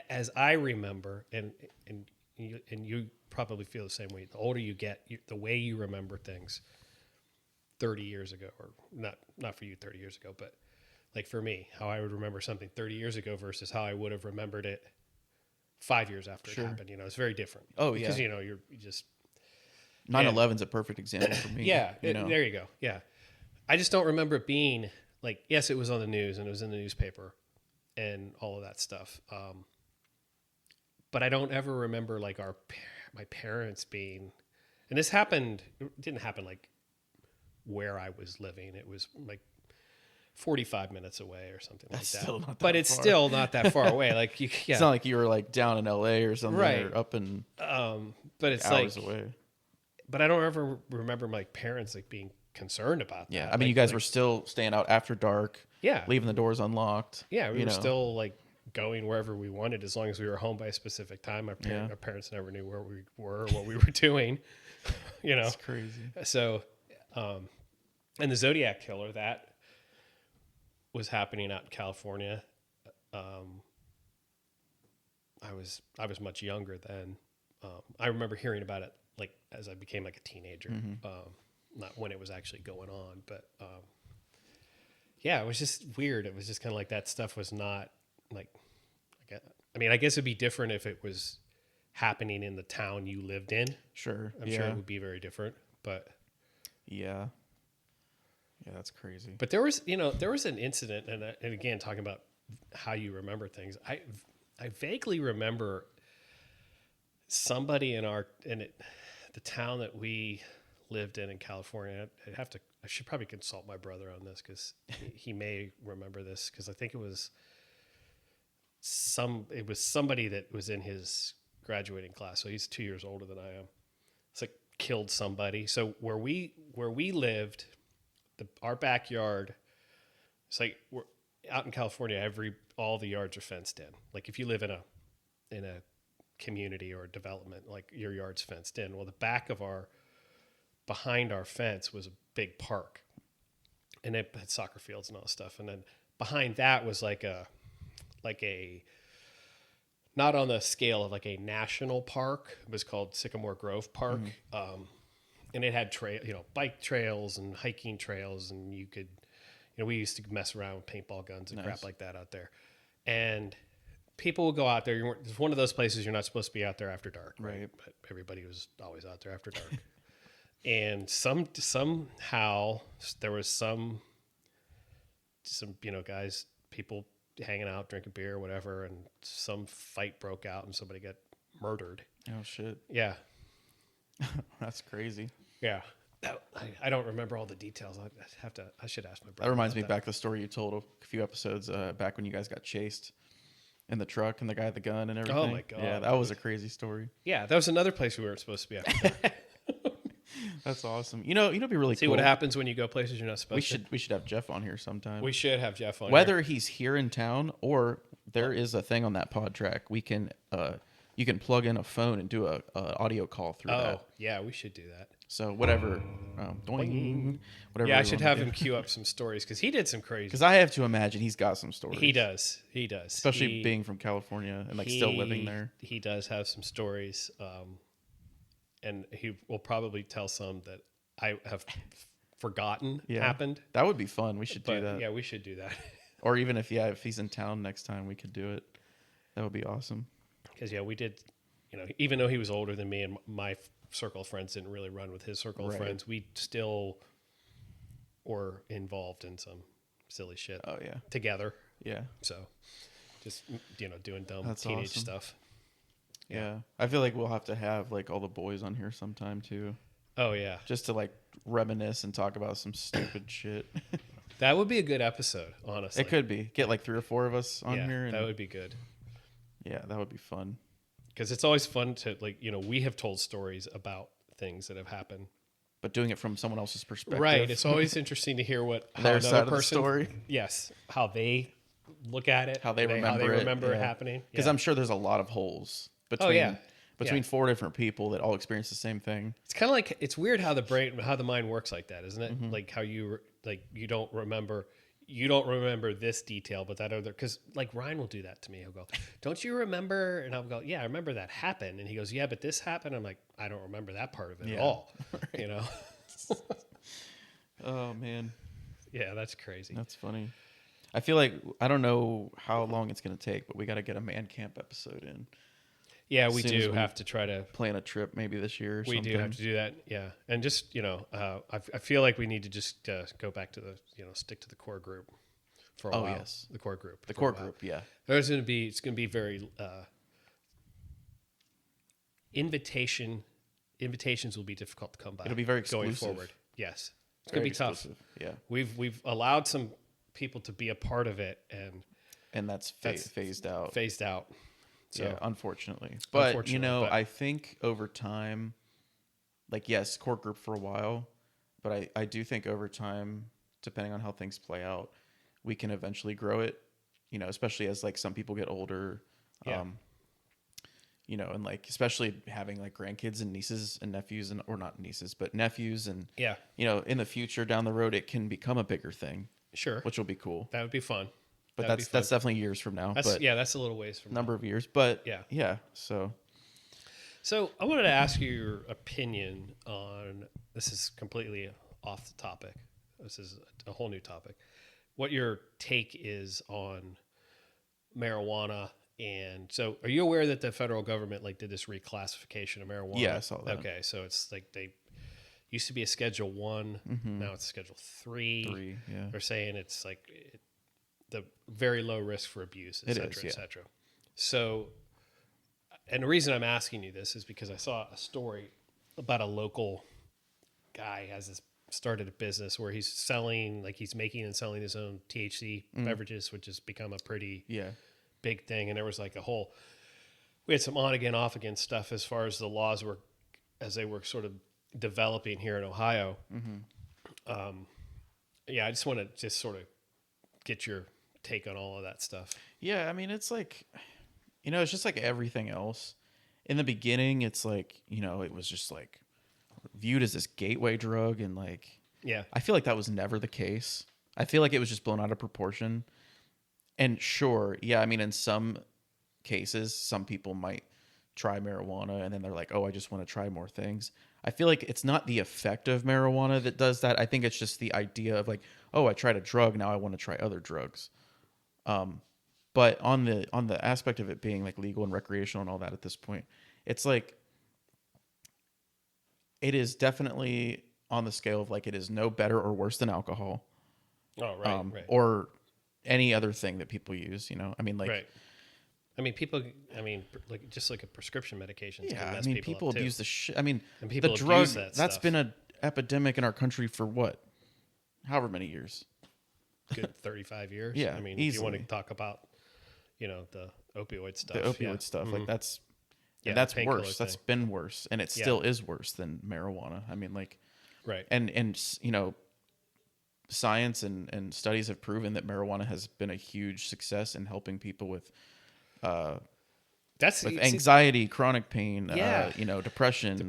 as I remember, and you probably feel the same way. The older you get, the way you remember things 30 years ago, or not for you 30 years ago, but like for me, how I would remember something 30 years ago versus how I would have remembered it 5 years after it happened. You know, it's very different. Oh, because, yeah. you know, you just 9/11's a perfect example for me. yeah, you know? there you go. Yeah, I just don't remember it being like, yes, it was on the news and it was in the newspaper and all of that stuff. But I don't ever remember like my parents being, and this happened. It didn't happen like where I was living. It was like 45 minutes away or something like that. Still not that but it's far. still not that far away. Like yeah. It's not like you were like down in LA or something, Right. or up in But it's hours like away. But I don't ever remember my parents like being concerned about that. Yeah, I mean, you guys were still staying out after dark. Yeah. Leaving the doors unlocked. Yeah, we were still like going wherever we wanted as long as we were home by a specific time. Our parents never knew where we were or what we were doing. You know, It's crazy. So, and the Zodiac Killer, that was happening out in California. I was much younger then. I remember hearing about it like as I became like a teenager. Not when it was actually going on, but yeah, it was just weird. It was just kind of like that stuff was not like, I mean, I guess it'd be different if it was happening in the town you lived in. Sure. I'm sure it would be very different, but yeah, that's crazy. But there was an incident, and again, talking about how you remember things, I vaguely remember somebody the town that we lived in California. I should probably consult my brother on this because he may remember this, because I think it was somebody that was in his graduating class. So he's 2 years older than I am. It's like killed somebody. So where we lived, our backyard, it's like we're out in California. All the yards are fenced in. Like if you live in a community or a development, like your yard's fenced in. Well, behind our fence was a big park, and it had soccer fields and all this stuff. And then behind that was like a not on the scale of like a national park. It was called Sycamore Grove Park. And it had bike trails and hiking trails, and you could, we used to mess around with paintball guns and crap like that out there. And people would go out there. It's one of those places you're not supposed to be out there after dark, right? But everybody was always out there after dark. And somehow there was some guys, people hanging out, drinking beer or whatever, and some fight broke out and somebody got murdered. Oh shit. Yeah. That's crazy. Yeah. I don't remember all the details. I should ask my brother. That reminds me back to the story you told a few episodes back when you guys got chased in the truck and the guy had the gun and everything. Oh my God. Yeah, that was a crazy story. Yeah, that was another place we weren't supposed to be at. That's awesome. It'd be really See cool. what happens when you go places you're not supposed to. We should have Jeff on here sometime. We should have Jeff on Whether he's here in town or there is a thing on that pod track, we can you can plug in a phone and do a audio call through that. Oh, yeah, we should do that. So whatever. Doing, whatever. Yeah, I should have him queue up some stories, because he did some crazy. Because I have to imagine he's got some stories. He does. Especially being from California and still living there. He does have some stories. And he will probably tell some that I have forgotten happened. That would be fun. We should do that. Yeah, we should do that. Or even if he's in town next time, we could do it. That would be awesome. Because we did, even though he was older than me and my circle of friends didn't really run with his circle of Right. friends, we still were involved in some silly shit Oh yeah. together. Yeah. So just, doing dumb That's teenage awesome. stuff. Yeah. I feel like we'll have to have like all the boys on here sometime too, Oh, yeah. just to like reminisce and talk about some stupid shit. That would be a good episode, honestly. It could be. Get like 3 or 4 of us on Yeah, here. And that would be good. yeah, that would be fun. Because it's always fun to, like, we have told stories about things that have happened. But doing it from someone else's perspective. Right. It's always interesting to hear how Their another side of the person, story. yes, how they look at it, How they remember it yeah. happening. Because Yeah. I'm sure there's a lot of holes between yeah. between Yeah. 4 different people that all experience the same thing. It's kind of like, it's weird how the mind works like that, isn't it? Mm-hmm. Like how you don't remember this detail, but that other, because like Ryan will do that to me. He'll go, "Don't you remember?" And I'll go, "Yeah, I remember that happened." And he goes, "Yeah, but this happened." I'm like, "I don't remember that part of it at Yeah. all." Right. Oh man, Yeah, that's crazy. that's funny. I feel like I don't know how long it's gonna take, but we got to get a man camp episode in. Yeah, we As soon as do we have to try to. Plan a trip maybe this year. Or We something. do have to do that, yeah. And just I feel like we need to just go back to the stick to the core group for a while. Yes, The core group. the for a core while. group. Yeah, It's going to be very invitations will be difficult to come by. It'll be very going exclusive. forward. Yes, it's going to be tough. Yeah, We've allowed some people to be a part of it, and that's phased out. phased out. So Yeah, unfortunately. But, Unfortunately, I think over time, like, yes, core group for a while, but I do think over time, depending on how things play out, we can eventually grow it, especially as, like, some people get older. Yeah. And, like, especially having, like, grandkids and nieces and nephews, or not nieces, but nephews. And, yeah, in the future, down the road, it can become a bigger thing, sure, which will be cool. that would be fun. But That'd be that's fun. definitely years from now. That's but that's a little ways from number of years. But, Yeah. so... So I wanted to ask you your opinion on, this is completely off the topic. This is a whole new topic. What your take is on marijuana. And so are you aware that the federal government did this reclassification of marijuana? Yeah, I saw that. Okay. So it's like they used to be a Schedule 1. Now it's Schedule 3. 3, yeah. They're saying it's the very low risk for abuse, et cetera, et cetera. So, and the reason I'm asking you this is because I saw a story about a local guy started a business where he's selling, he's making and selling his own THC beverages, which has become a pretty big thing. And there was we had some on again, off again stuff as far as the laws were, as they were sort of developing here in Ohio. I just want to just sort of get your take on all of that stuff. Yeah, I mean, it's it's just like everything else. In the beginning, it's it was just viewed as this gateway drug, and I feel like that was never the case. I feel like it was just blown out of proportion. And sure, yeah, I mean, in some cases, some people might try marijuana and then they're like, oh, I just want to try more things. I feel like it's not the effect of marijuana that does that. I think it's just the idea of oh, I tried a drug, now I want to try other drugs. But on the aspect of it being legal and recreational and all that at this point, it's it is definitely on the scale of it is no better or worse than alcohol. Oh, right, right. Or any other thing that people use, I mean, right. I mean, people, just like a prescription medication. Yeah, I mean, people abuse the shit. I mean, and people the drug, abuse that's stuff. Been an epidemic in our country for what? However many years. Good 35 years. Yeah, I mean, easily. if you want to talk about, the opioid stuff. The opioid stuff, that's painkiller worse. That's thing. been worse, and it still is worse than marijuana. I mean, right. And science and studies have proven that marijuana has been a huge success in helping people with anxiety, chronic pain, depression,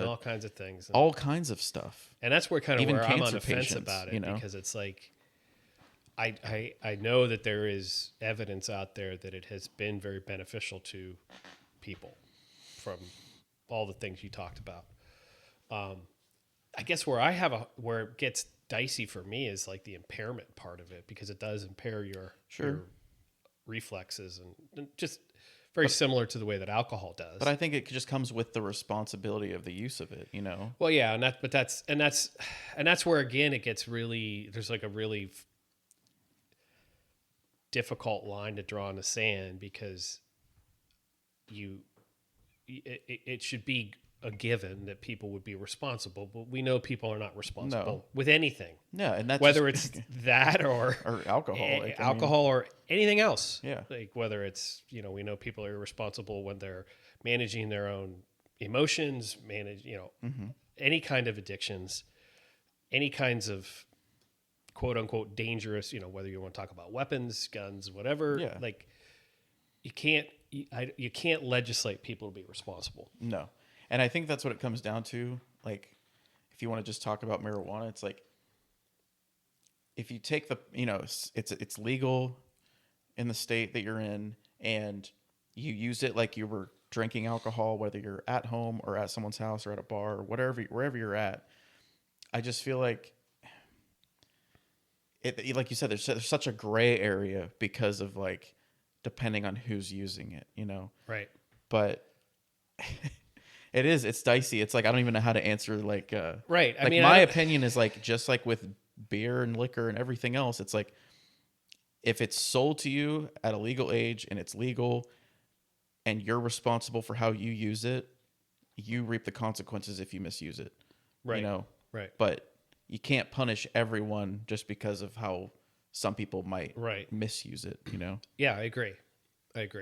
all kinds of things, all kinds of stuff. And that's where Even where I'm on the patients, fence about it, because it's I know that there is evidence out there that it has been very beneficial to people from all the things you talked about. I guess where where it gets dicey for me is the impairment part of it, because it does impair your reflexes and just very similar to the way that alcohol does. But I think it just comes with the responsibility of the use of it, you know? Well, yeah, that's where again it gets really, there's like a really difficult line to draw in the sand, because it should be a given that people would be responsible, but we know people are not responsible with anything. Yeah, and that's whether just, it's that or alcohol, alcohol or anything else. Yeah. Like whether it's, we know people are irresponsible when they're managing their own emotions, any kind of addictions, any kinds of quote unquote dangerous, whether you want to talk about weapons, guns, whatever, like you can't legislate people to be responsible. No. And I think that's what it comes down to. Like, if you want to just talk about marijuana, it's like, if you take the, it's legal in the state that you're in, and you use it like you were drinking alcohol, whether you're at home or at someone's house or at a bar or wherever you're at. I just feel like it, like you said, there's such a gray area because of like, depending on who's using it, Right. But it's dicey. It's like, I don't even know how to answer like, right. Like, my opinion is like, just like with beer and liquor and everything else, it's like, if it's sold to you at a legal age and it's legal and you're responsible for how you use it, you reap the consequences if you misuse it. Right. Right. But you can't punish everyone just because of how some people might misuse it, Yeah, I agree. Like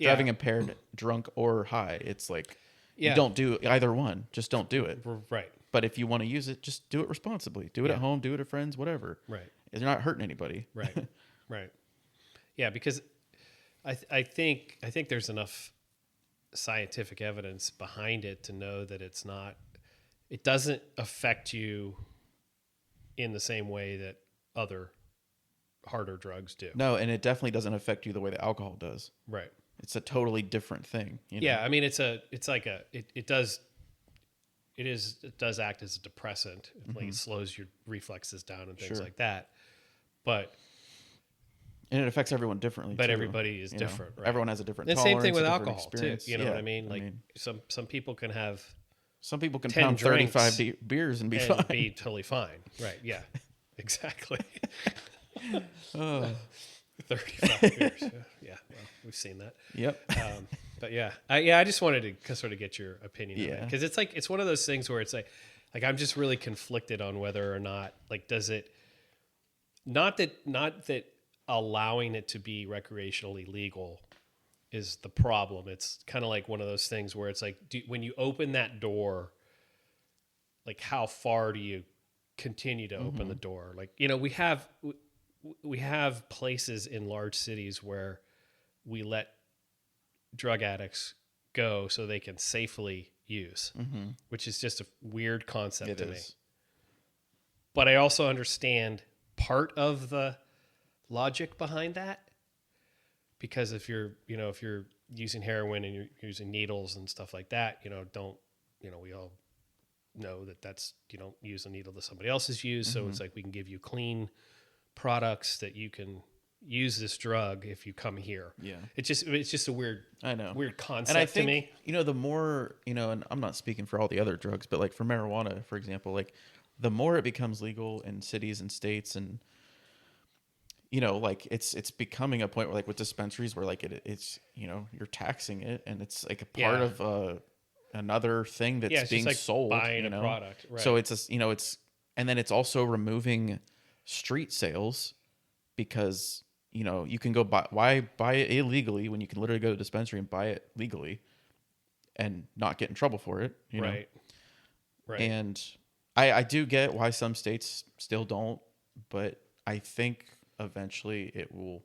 driving impaired, drunk, or high. It's like, you don't do either one. Just don't do it. Right. But if you want to use it, just do it responsibly. Do it at home. Do it at friends. Whatever. Right. You're not hurting anybody. Right. Right. Yeah, because I think there's enough scientific evidence behind it to know that it doesn't affect you in the same way that other harder drugs do. No, and it definitely doesn't affect you the way that alcohol does. Right. It's a totally different thing. Yeah, I mean it does act as a depressant. Like it slows your reflexes down and things like that. And it affects everyone differently. But too, everybody is different. Right? Everyone has a different. And tolerance, same thing with a different alcohol experience. too. You know what I mean? Like some people can have. Some people can 10 pound drinks 35 beers and be fine. Be totally fine. Right. Yeah. Exactly. 35 beers. Yeah. Well, we've seen that. Yep. But yeah, I just wanted to sort of get your opinion on it, because it's like, it's one of those things where it's like I'm just really conflicted on whether or not, like, does it, not that allowing it to be recreationally legal is the problem. It's kind of like one of those things where it's like, when you open that door, like how far do you continue to open the door? Like, we have places in large cities where we let drug addicts go so they can safely use, which is just a weird concept to me. But I also understand part of the logic behind that, because if you're using heroin and you're using needles and stuff like that, we all know that's, you don't use a needle that somebody else has used. So it's like, we can give you clean products that you can use this drug if you come here. Yeah. It's just a weird concept, and I think, to me. The more, and I'm not speaking for all the other drugs, but like for marijuana, for example, like the more it becomes legal in cities and states, and like it's becoming a point where, like with dispensaries, where like it's you're taxing it, and it's like a part of another thing that's being like sold, buying a product. Right. So it's and then it's also removing street sales, because you can go buy it illegally when you can literally go to the dispensary and buy it legally and not get in trouble for it. Right. And I do get why some states still don't, but I think eventually it will.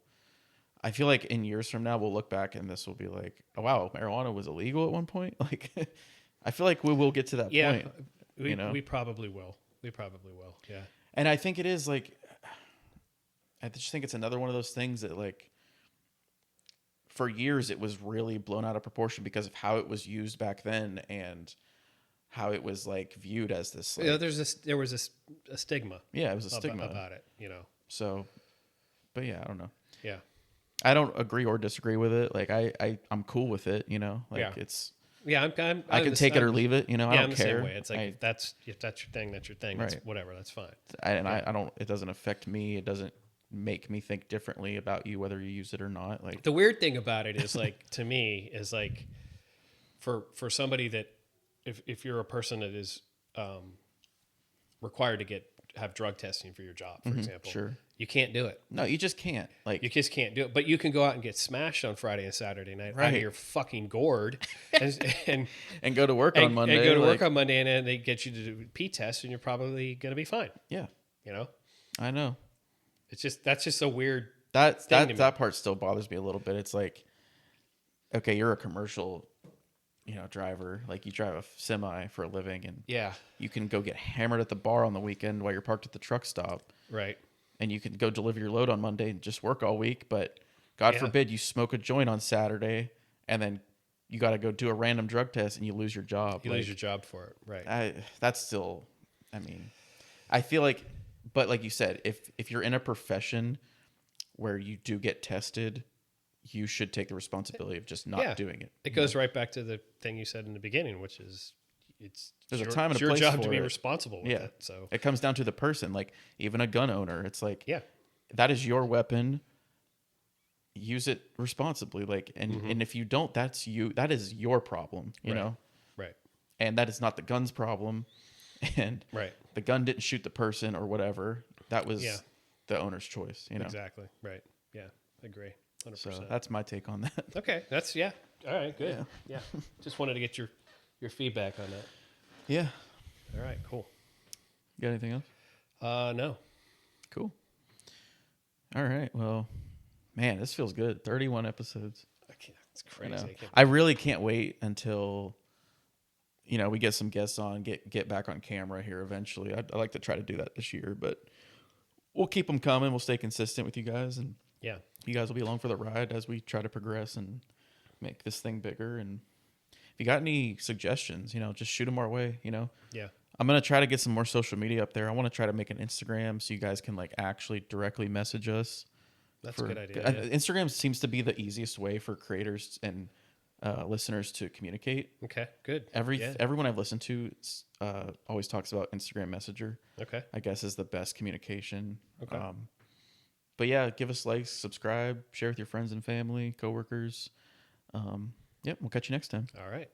I feel like in years from now, we'll look back and this will be like, oh, wow, marijuana was illegal at one point. Like, I feel like we will get to that point. We probably will. Yeah. And I think it is like, I just think it's another one of those things that, like, for years it was really blown out of proportion because of how it was used back then and how it was like viewed as this. Like, there was a stigma. Yeah, it was a stigma about it. So, but yeah, I don't know. Yeah. I don't agree or disagree with it. Like I'm cool with it, you know, like Yeah. it's, Yeah, I can take it or leave it, you know, I Yeah, don't I'm the care. same way. It's like if that's your thing, that's your thing. That's Right. whatever. That's fine. I don't, it doesn't affect me. It doesn't make me think differently about you, whether you use it or not. Like, The weird thing about it is like to me is like for somebody that if you're a person that is required to have drug testing for your job, for example, sure. you can't do it. No, you just can't. Like, You just can't do it. But you can go out and get smashed on Friday and Saturday night out of Right. your fucking gourd and and go to work on Monday. and go to work like, on Monday, and then they get you to do P test, and you're probably going to be fine. Yeah, You know, I know. that's just a weird That thing to me. that part still bothers me a little bit. It's like, okay, you're a commercial, you know, driver. Like you drive a semi for a living, and Yeah, you can go get hammered at the bar on the weekend while you're parked at the truck stop, right. and you can go deliver your load on Monday and just work all week. But God Yeah. forbid you smoke a joint on Saturday, and then you got to go do a random drug test and you lose your job. You lose your job for it, right? That's still, I mean, I feel like, but like you said, if you're in a profession where you do get tested, you should take the responsibility of just not doing it. It goes right back to the thing you said in the beginning, which is There's a time and a your place job for to be it. responsible with it. So it comes down to the person. Like even a gun owner, it's like, yeah, that is your weapon. Use it responsibly. Like, and if you don't, that is your problem, you know? right, And that is not the gun's problem. And right, the gun didn't shoot the person or whatever. That was Yeah. the owner's choice, you know? exactly, right. Yeah, I agree, 100%. So that's my take on that. Okay, that's all right, good. Yeah, just wanted to get your feedback on that. Yeah. All right, cool. You got anything else? No, Cool. All right. Well, man, this feels good. 31 episodes. I can't. It's You crazy. know? I really can't wait until, you know, we get some guests on, get back on camera here eventually. I'd like to try to do that this year, but we'll keep them coming. We'll stay consistent with you guys, and Yeah, you guys will be along for the ride as we try to progress and make this thing bigger. And if you got any suggestions, you know, just shoot them our way, you know. yeah, I'm going to try to get some more social media up there. I want to try to make an Instagram so you guys can like actually directly message us. that's a good idea. Yeah. Instagram seems to be the easiest way for creators and listeners to communicate. Okay, good. Everyone I've listened to always talks about Instagram Messenger. Okay, I guess is the best communication. Okay. But yeah, give us likes, subscribe, share with your friends and family, coworkers. Yep, we'll catch you next time. all right.